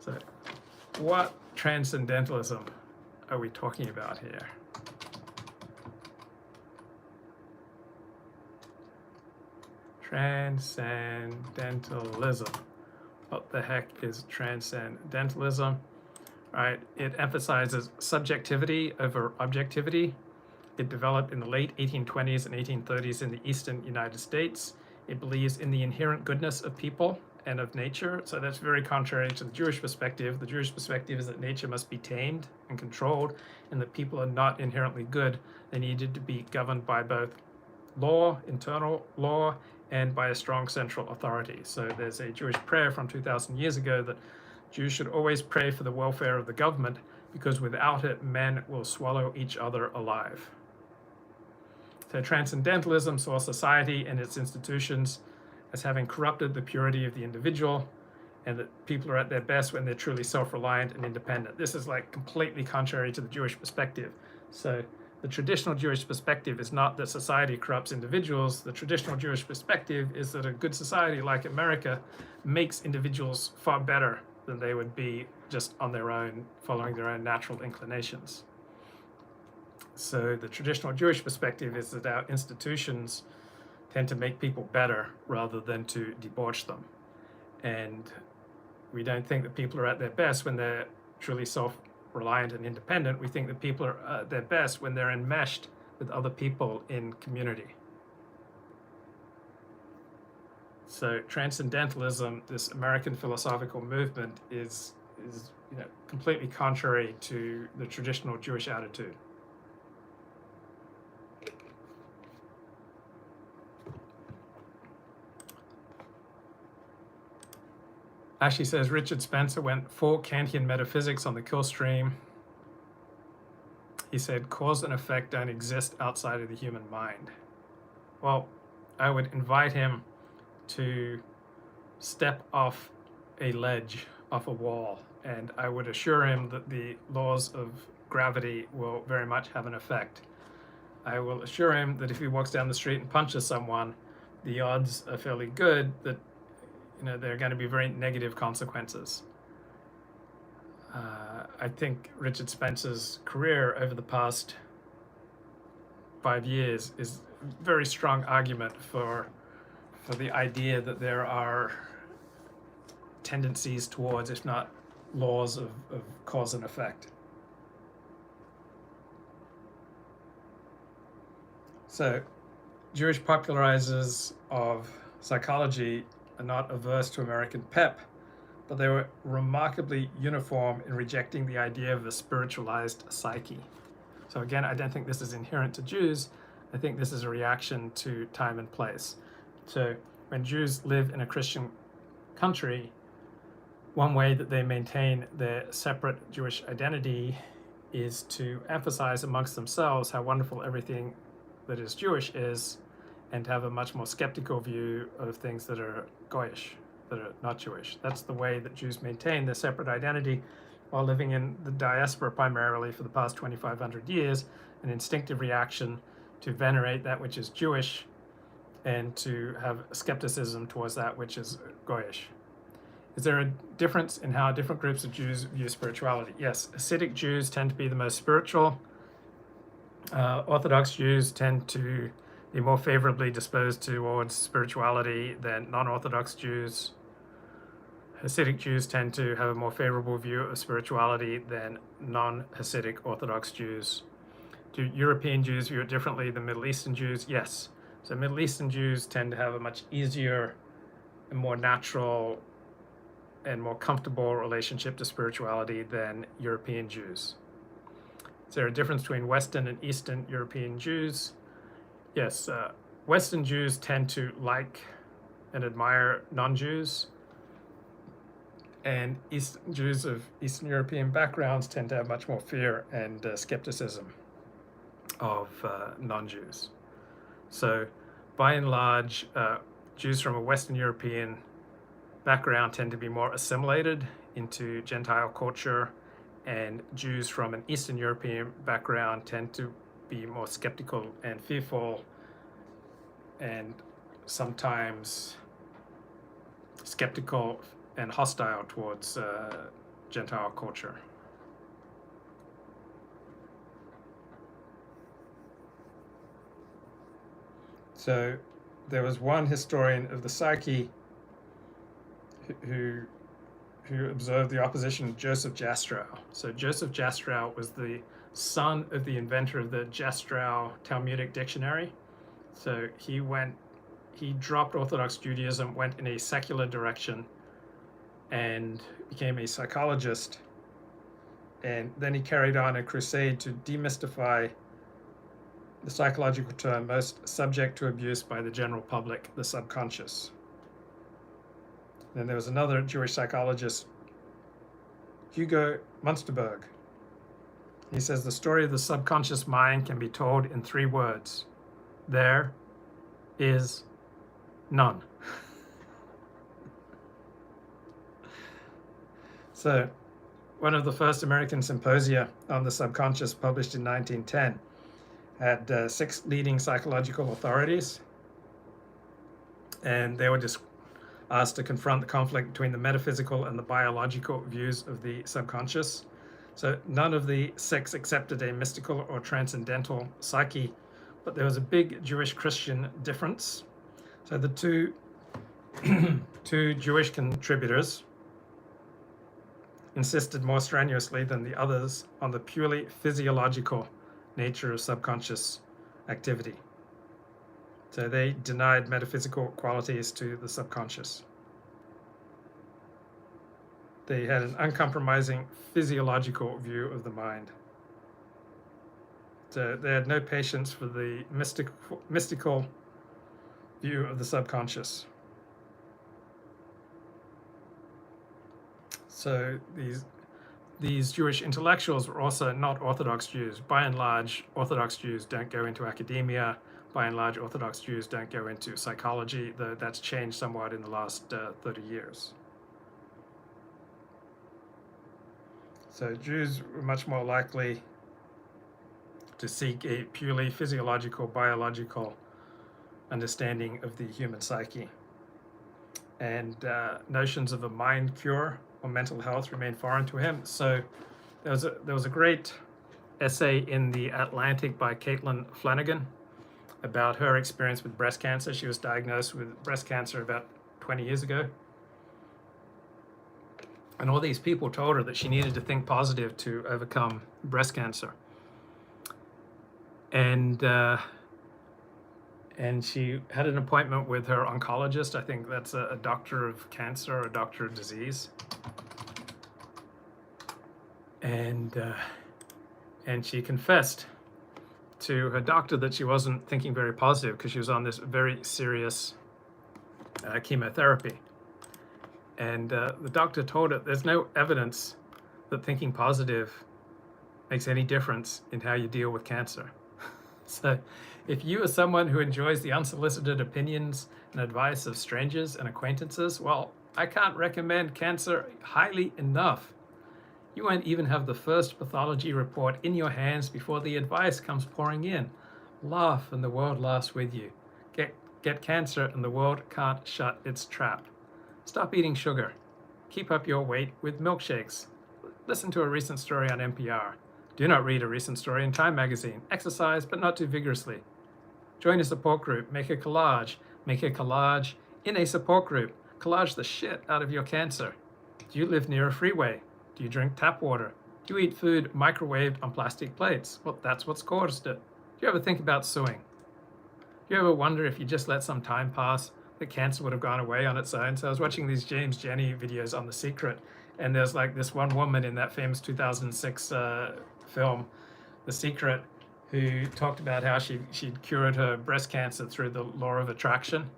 So, what transcendentalism are we talking about here? Transcendentalism. What the heck is transcendentalism? Right, it emphasizes subjectivity over objectivity. It developed in the late 1820s and 1830s in the eastern United States. It believes in the inherent goodness of people and of nature. So that's very contrary to the Jewish perspective. The Jewish perspective is that nature must be tamed and controlled, and that people are not inherently good. They needed to be governed by both law, internal law, and by a strong central authority. So there's a Jewish prayer from 2,000 years ago that Jews should always pray for the welfare of the government, because without it, men will swallow each other alive. So transcendentalism saw society and its institutions as having corrupted the purity of the individual, and that people are at their best when they're truly self-reliant and independent. This is like completely contrary to the Jewish perspective. So the traditional Jewish perspective is not that society corrupts individuals. The traditional Jewish perspective is that a good society like America makes individuals far better than they would be just on their own, following their own natural inclinations. So the traditional Jewish perspective is that our institutions tend to make people better rather than to debauch them. And we don't think that people are at their best when they're truly self-reliant and independent. We think that people are at their best when they're enmeshed with other people in community. So transcendentalism, this American philosophical movement, is completely contrary to the traditional Jewish attitude. Ashley says Richard Spencer went full Kantian metaphysics on the kill stream. He said cause and effect don't exist outside of the human mind. Well, I would invite him to step off a ledge, off a wall, and I would assure him that the laws of gravity will very much have an effect. I will assure him that if he walks down the street and punches someone, the odds are fairly good that there are going to be very negative consequences. I think Richard Spencer's career over the past 5 years is a very strong argument for the idea that there are tendencies towards, if not laws of cause and effect. So, Jewish popularizers of psychology are not averse to American pep, but they were remarkably uniform in rejecting the idea of a spiritualized psyche. So again, I don't think this is inherent to Jews. I think this is a reaction to time and place. So when Jews live in a Christian country, one way that they maintain their separate Jewish identity is to emphasize amongst themselves how wonderful everything that is Jewish is, and to have a much more skeptical view of things that are Goyish, that are not Jewish. That's the way that Jews maintain their separate identity while living in the diaspora primarily for the past 2,500 years, an instinctive reaction to venerate that which is Jewish and to have skepticism towards that which is Goyish. Is there a difference in how different groups of Jews view spirituality? Yes, Hasidic Jews tend to be the most spiritual. Orthodox Jews tend to be more favorably disposed towards spirituality than non-Orthodox Jews. Hasidic Jews tend to have a more favorable view of spirituality than non-Hasidic Orthodox Jews. Do European Jews view it differently than Middle Eastern Jews? Yes. So Middle Eastern Jews tend to have a much easier and more natural and more comfortable relationship to spirituality than European Jews. Is there a difference between Western and Eastern European Jews? Yes, Western Jews tend to like and admire non-Jews, and Eastern Jews of Eastern European backgrounds tend to have much more fear and skepticism of non-Jews. So by and large, Jews from a Western European background tend to be more assimilated into Gentile culture, and Jews from an Eastern European background tend to be more skeptical and fearful, and sometimes skeptical and hostile towards Gentile culture. So there was one historian of the psyche who observed the opposition of Joseph Jastrow. So Joseph Jastrow was the son of the inventor of the Jastrow Talmudic dictionary. So he dropped Orthodox Judaism, went in a secular direction, and became a psychologist. And then he carried on a crusade to demystify the psychological term most subject to abuse by the general public, the subconscious. Then there was another Jewish psychologist, Hugo Munsterberg. He says the story of the subconscious mind can be told in 3 words. There is none. So, one of the first American symposia on the subconscious, published in 1910, had 6 leading psychological authorities, and they were just asked to confront the conflict between the metaphysical and the biological views of the subconscious. So none of the 6 accepted a mystical or transcendental psyche, but there was a big Jewish-Christian difference. So the two Jewish contributors insisted more strenuously than the others on the purely physiological nature of subconscious activity. So they denied metaphysical qualities to the subconscious. They had an uncompromising physiological view of the mind. So they had no patience for the mystical view of the subconscious. So these Jewish intellectuals were also not Orthodox Jews. By and large, Orthodox Jews don't go into academia. By and large, Orthodox Jews don't go into psychology, though that's changed somewhat in the last 30 years. So Jews were much more likely to seek a purely physiological, biological understanding of the human psyche. And notions of a mind cure or mental health remained foreign to him. So there was a great essay in The Atlantic by Caitlin Flanagan about her experience with breast cancer. She was diagnosed with breast cancer about 20 years ago. And all these people told her that she needed to think positive to overcome breast cancer. And she had an appointment with her oncologist. I think that's a doctor of cancer or a doctor of disease. And she confessed to her doctor that she wasn't thinking very positive because she was on this very serious chemotherapy. And the doctor told her there's no evidence that thinking positive makes any difference in how you deal with cancer. So if you are someone who enjoys the unsolicited opinions and advice of strangers and acquaintances, well, I can't recommend cancer highly enough. You won't even have the first pathology report in your hands before the advice comes pouring in. Laugh and the world laughs with you. Get cancer and the world can't shut its trap. Stop eating sugar. Keep up your weight with milkshakes. Listen to a recent story on NPR. Do not read a recent story in Time magazine. Exercise, but not too vigorously. Join a support group. Make a collage. Make a collage in a support group. Collage the shit out of your cancer. Do you live near a freeway? Do you drink tap water? Do you eat food microwaved on plastic plates? Well, that's what's caused it. Do you ever think about suing? Do you ever wonder if you just let some time pass, that cancer would have gone away on its own? So I was watching these James Jenny videos on The Secret, and there's like this one woman in that famous 2006 film, The Secret, who talked about how she'd cured her breast cancer through the law of attraction.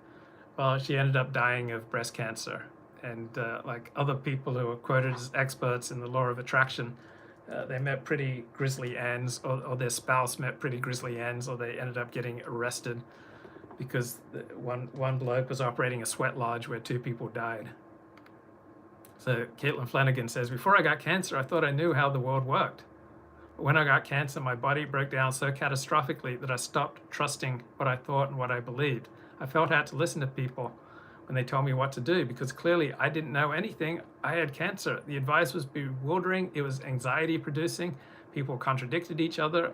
Well, she ended up dying of breast cancer. And like other people who are quoted as experts in the law of attraction, they met pretty grisly ends, or their spouse met pretty grisly ends, or they ended up getting arrested because one bloke was operating a sweat lodge where 2 people died. So Caitlin Flanagan says, before I got cancer, I thought I knew how the world worked. But when I got cancer, my body broke down so catastrophically that I stopped trusting what I thought and what I believed. I felt I had to listen to people when they told me what to do, because clearly I didn't know anything. I had cancer. The advice was bewildering. It was anxiety producing. People contradicted each other.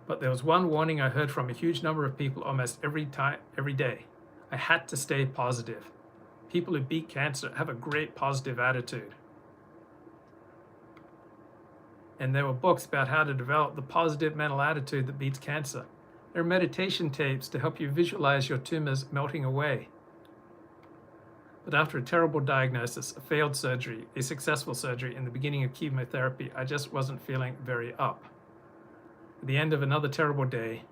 But there was one warning I heard from a huge number of people almost every day. I had to stay positive. People who beat cancer have a great positive attitude. And there were books about how to develop the positive mental attitude that beats cancer. There are meditation tapes to help you visualize your tumors melting away. But after a terrible diagnosis, a failed surgery, a successful surgery, and the beginning of chemotherapy, I just wasn't feeling very up. At the end of another terrible day,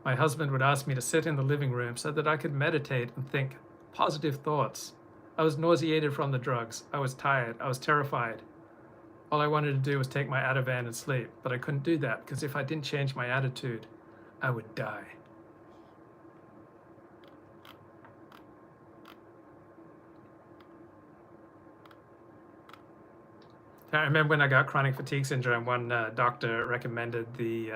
my husband would ask me to sit in the living room so that I could meditate and think positive thoughts. I was nauseated from the drugs. I was tired. I was terrified. All I wanted to do was take my Ativan and sleep, but I couldn't do that because if I didn't change my attitude, I would die. I remember when I got chronic fatigue syndrome, one doctor recommended the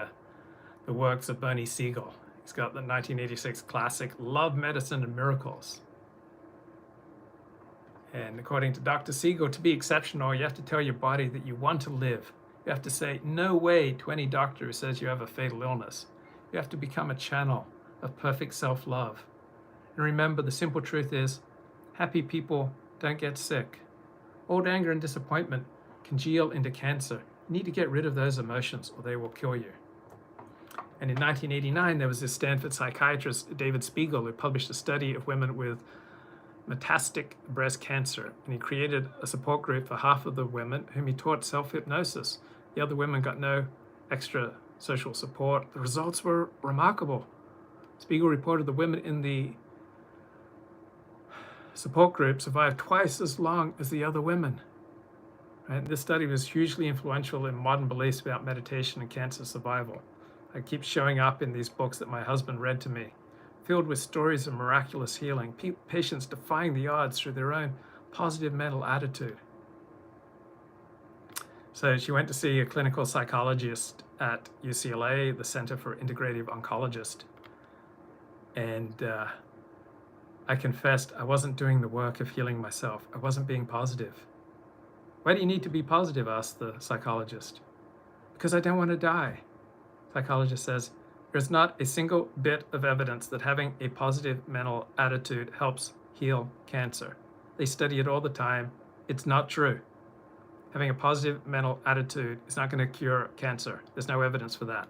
works of Bernie Siegel. He's got the 1986 classic Love, Medicine, and Miracles. And according to Dr. Siegel, to be exceptional, you have to tell your body that you want to live. You have to say no way to any doctor who says you have a fatal illness. You have to become a channel of perfect self-love. And remember, the simple truth is, happy people don't get sick. Old anger and disappointment congeal into cancer. You need to get rid of those emotions or they will kill you. And in 1989, there was this Stanford psychiatrist, David Spiegel, who published a study of women with metastatic breast cancer. And he created a support group for half of the women whom he taught self-hypnosis. The other women got no extra social support. The results were remarkable. Spiegel reported the women in the support group survived twice as long as the other women. Right? This study was hugely influential in modern beliefs about meditation and cancer survival. It keeps showing up in these books that my husband read to me, filled with stories of miraculous healing, patients defying the odds through their own positive mental attitude. So she went to see a clinical psychologist at UCLA, the Center for Integrative Oncologist. And I confessed I wasn't doing the work of healing myself. I wasn't being positive. Why do you need to be positive? Asked the psychologist. Because I don't want to die. Psychologist says, there's not a single bit of evidence that having a positive mental attitude helps heal cancer. They study it all the time. It's not true. Having a positive mental attitude is not going to cure cancer. There's no evidence for that.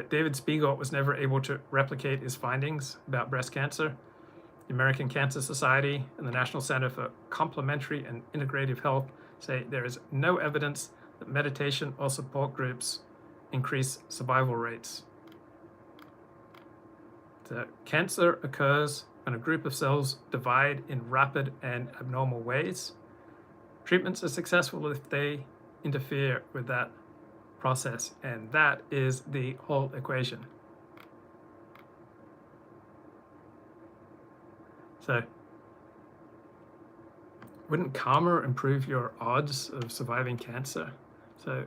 David Spiegel was never able to replicate his findings about breast cancer. The American Cancer Society and the National Center for Complementary and Integrative Health say there is no evidence that meditation or support groups increase survival rates. The cancer occurs when a group of cells divide in rapid and abnormal ways. Treatments are successful if they interfere with that process, and that is the whole equation. So, wouldn't karma improve your odds of surviving cancer? So,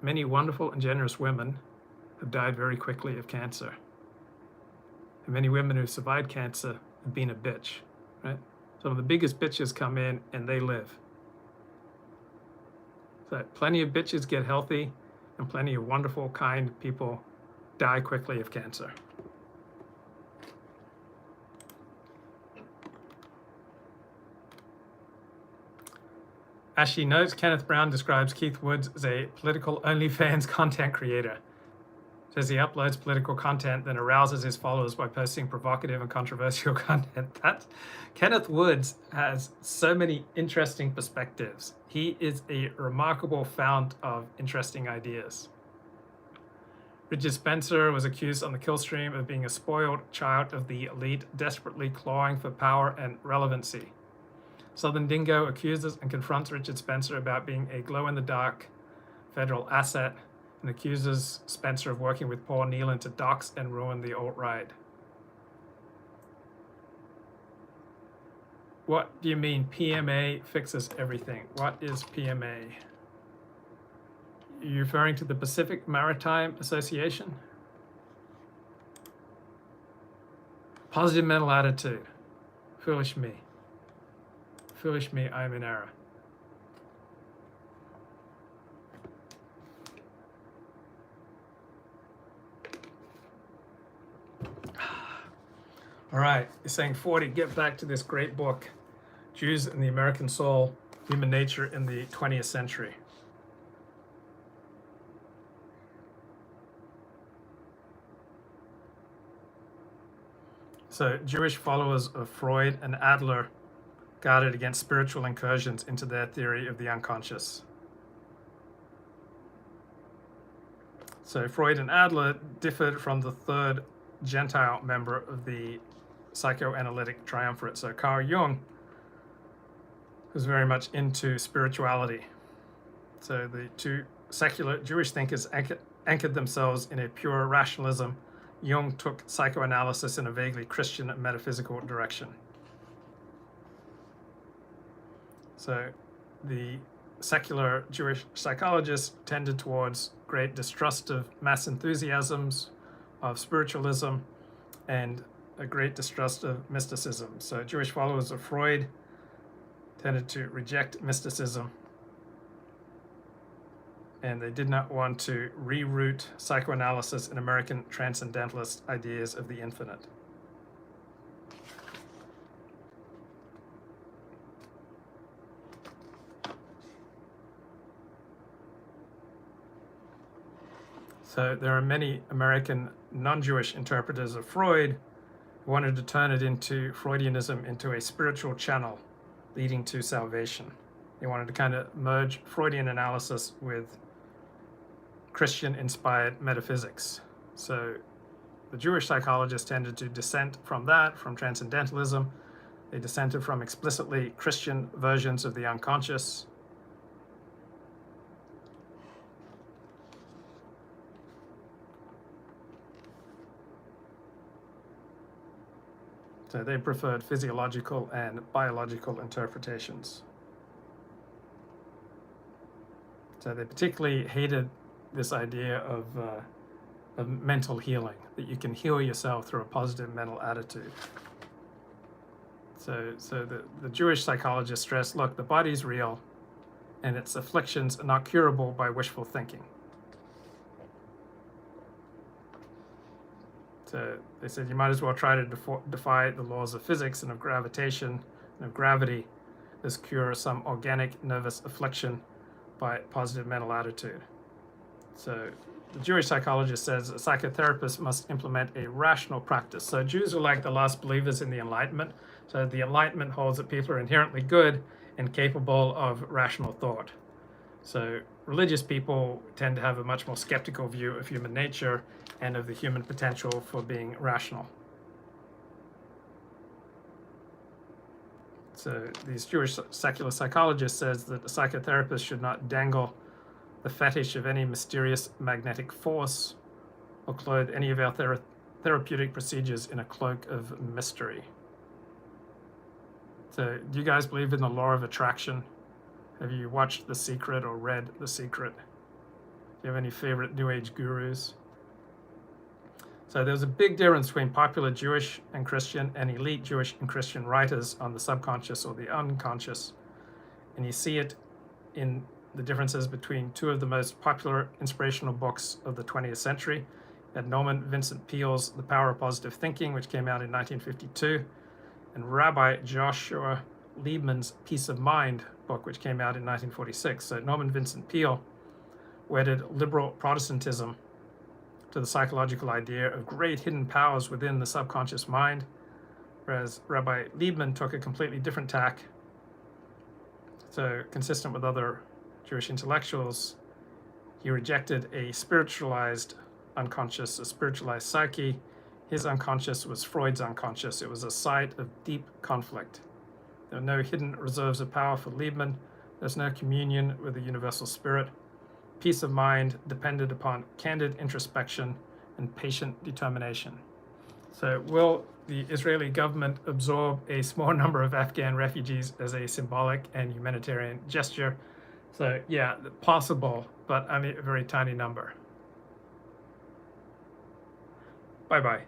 many wonderful and generous women have died very quickly of cancer. And many women who survived cancer have been a bitch, right? Some of the biggest bitches come in and they live. So plenty of bitches get healthy, and plenty of wonderful, kind people die quickly of cancer. As she notes, Kenneth Brown describes Keith Woods as a political OnlyFans content creator. Says he uploads political content, then arouses his followers by posting provocative and controversial content. Kenneth Woods has so many interesting perspectives. He is a remarkable fount of interesting ideas. Richard Spencer was accused on the kill stream of being a spoiled child of the elite, desperately clawing for power and relevancy. Southern Dingo accuses and confronts Richard Spencer about being a glow-in-the-dark federal asset, and accuses Spencer of working with Paul Nealon to dox and ruin the alt-right. What do you mean PMA fixes everything? What is PMA? Are you referring to the Pacific Maritime Association? Positive mental attitude. Foolish me. Foolish me, I am in error. All right, you're saying 40, get back to this great book, Jews and the American Soul, Human Nature in the 20th Century. So Jewish followers of Freud and Adler guarded against spiritual incursions into their theory of the unconscious. So Freud and Adler differed from the third Gentile member of the psychoanalytic triumvirate. So Carl Jung was very much into spirituality. So the two secular Jewish thinkers anchored themselves in a pure rationalism. Jung took psychoanalysis in a vaguely Christian and metaphysical direction. So the secular Jewish psychologists tended towards great distrust of mass enthusiasms, of spiritualism, and a great distrust of mysticism. So Jewish followers of Freud tended to reject mysticism, and they did not want to reroute psychoanalysis in American transcendentalist ideas of the infinite. So there are many American non-Jewish interpreters of Freud who wanted to turn it into Freudianism into a spiritual channel leading to salvation. They wanted to kind of merge Freudian analysis with Christian-inspired metaphysics. So the Jewish psychologists tended to dissent from that, from transcendentalism. They dissented from explicitly Christian versions of the unconscious. So they preferred physiological and biological interpretations. So they particularly hated this idea of mental healing, that you can heal yourself through a positive mental attitude. So the Jewish psychologists stress, look, the body's real, and its afflictions are not curable by wishful thinking. So they said you might as well try to defy the laws of physics and of gravitation and of gravity as cure some organic nervous affliction by positive mental attitude. So the Jewish psychologist says a psychotherapist must implement a rational practice. So Jews are like the last believers in the Enlightenment. So the Enlightenment holds that people are inherently good and capable of rational thought. So religious people tend to have a much more skeptical view of human nature and of the human potential for being rational. So these Jewish secular psychologists says that a psychotherapist should not dangle the fetish of any mysterious magnetic force or clothe any of our therapeutic procedures in a cloak of mystery. So do you guys believe in the law of attraction? Have you watched The Secret or read The Secret? Do you have any favorite New Age gurus? So there's a big difference between popular Jewish and Christian and elite Jewish and Christian writers on the subconscious or the unconscious. And you see it in the differences between two of the most popular inspirational books of the 20th century. You had Norman Vincent Peale's The Power of Positive Thinking, which came out in 1952, and Rabbi Joshua Liebman's Peace of Mind book, which came out in 1946. So Norman Vincent Peale wedded liberal Protestantism to the psychological idea of great hidden powers within the subconscious mind, whereas Rabbi Liebman took a completely different tack. So consistent with other Jewish intellectuals, he rejected a spiritualized unconscious, a spiritualized psyche. His unconscious was Freud's unconscious. It was a site of deep conflict. There are no hidden reserves of power for Liebman. There's no communion with the universal spirit. Peace of mind depended upon candid introspection and patient determination. So will the Israeli government absorb a small number of Afghan refugees as a symbolic and humanitarian gesture? So yeah, possible, but I mean a very tiny number. Bye-bye.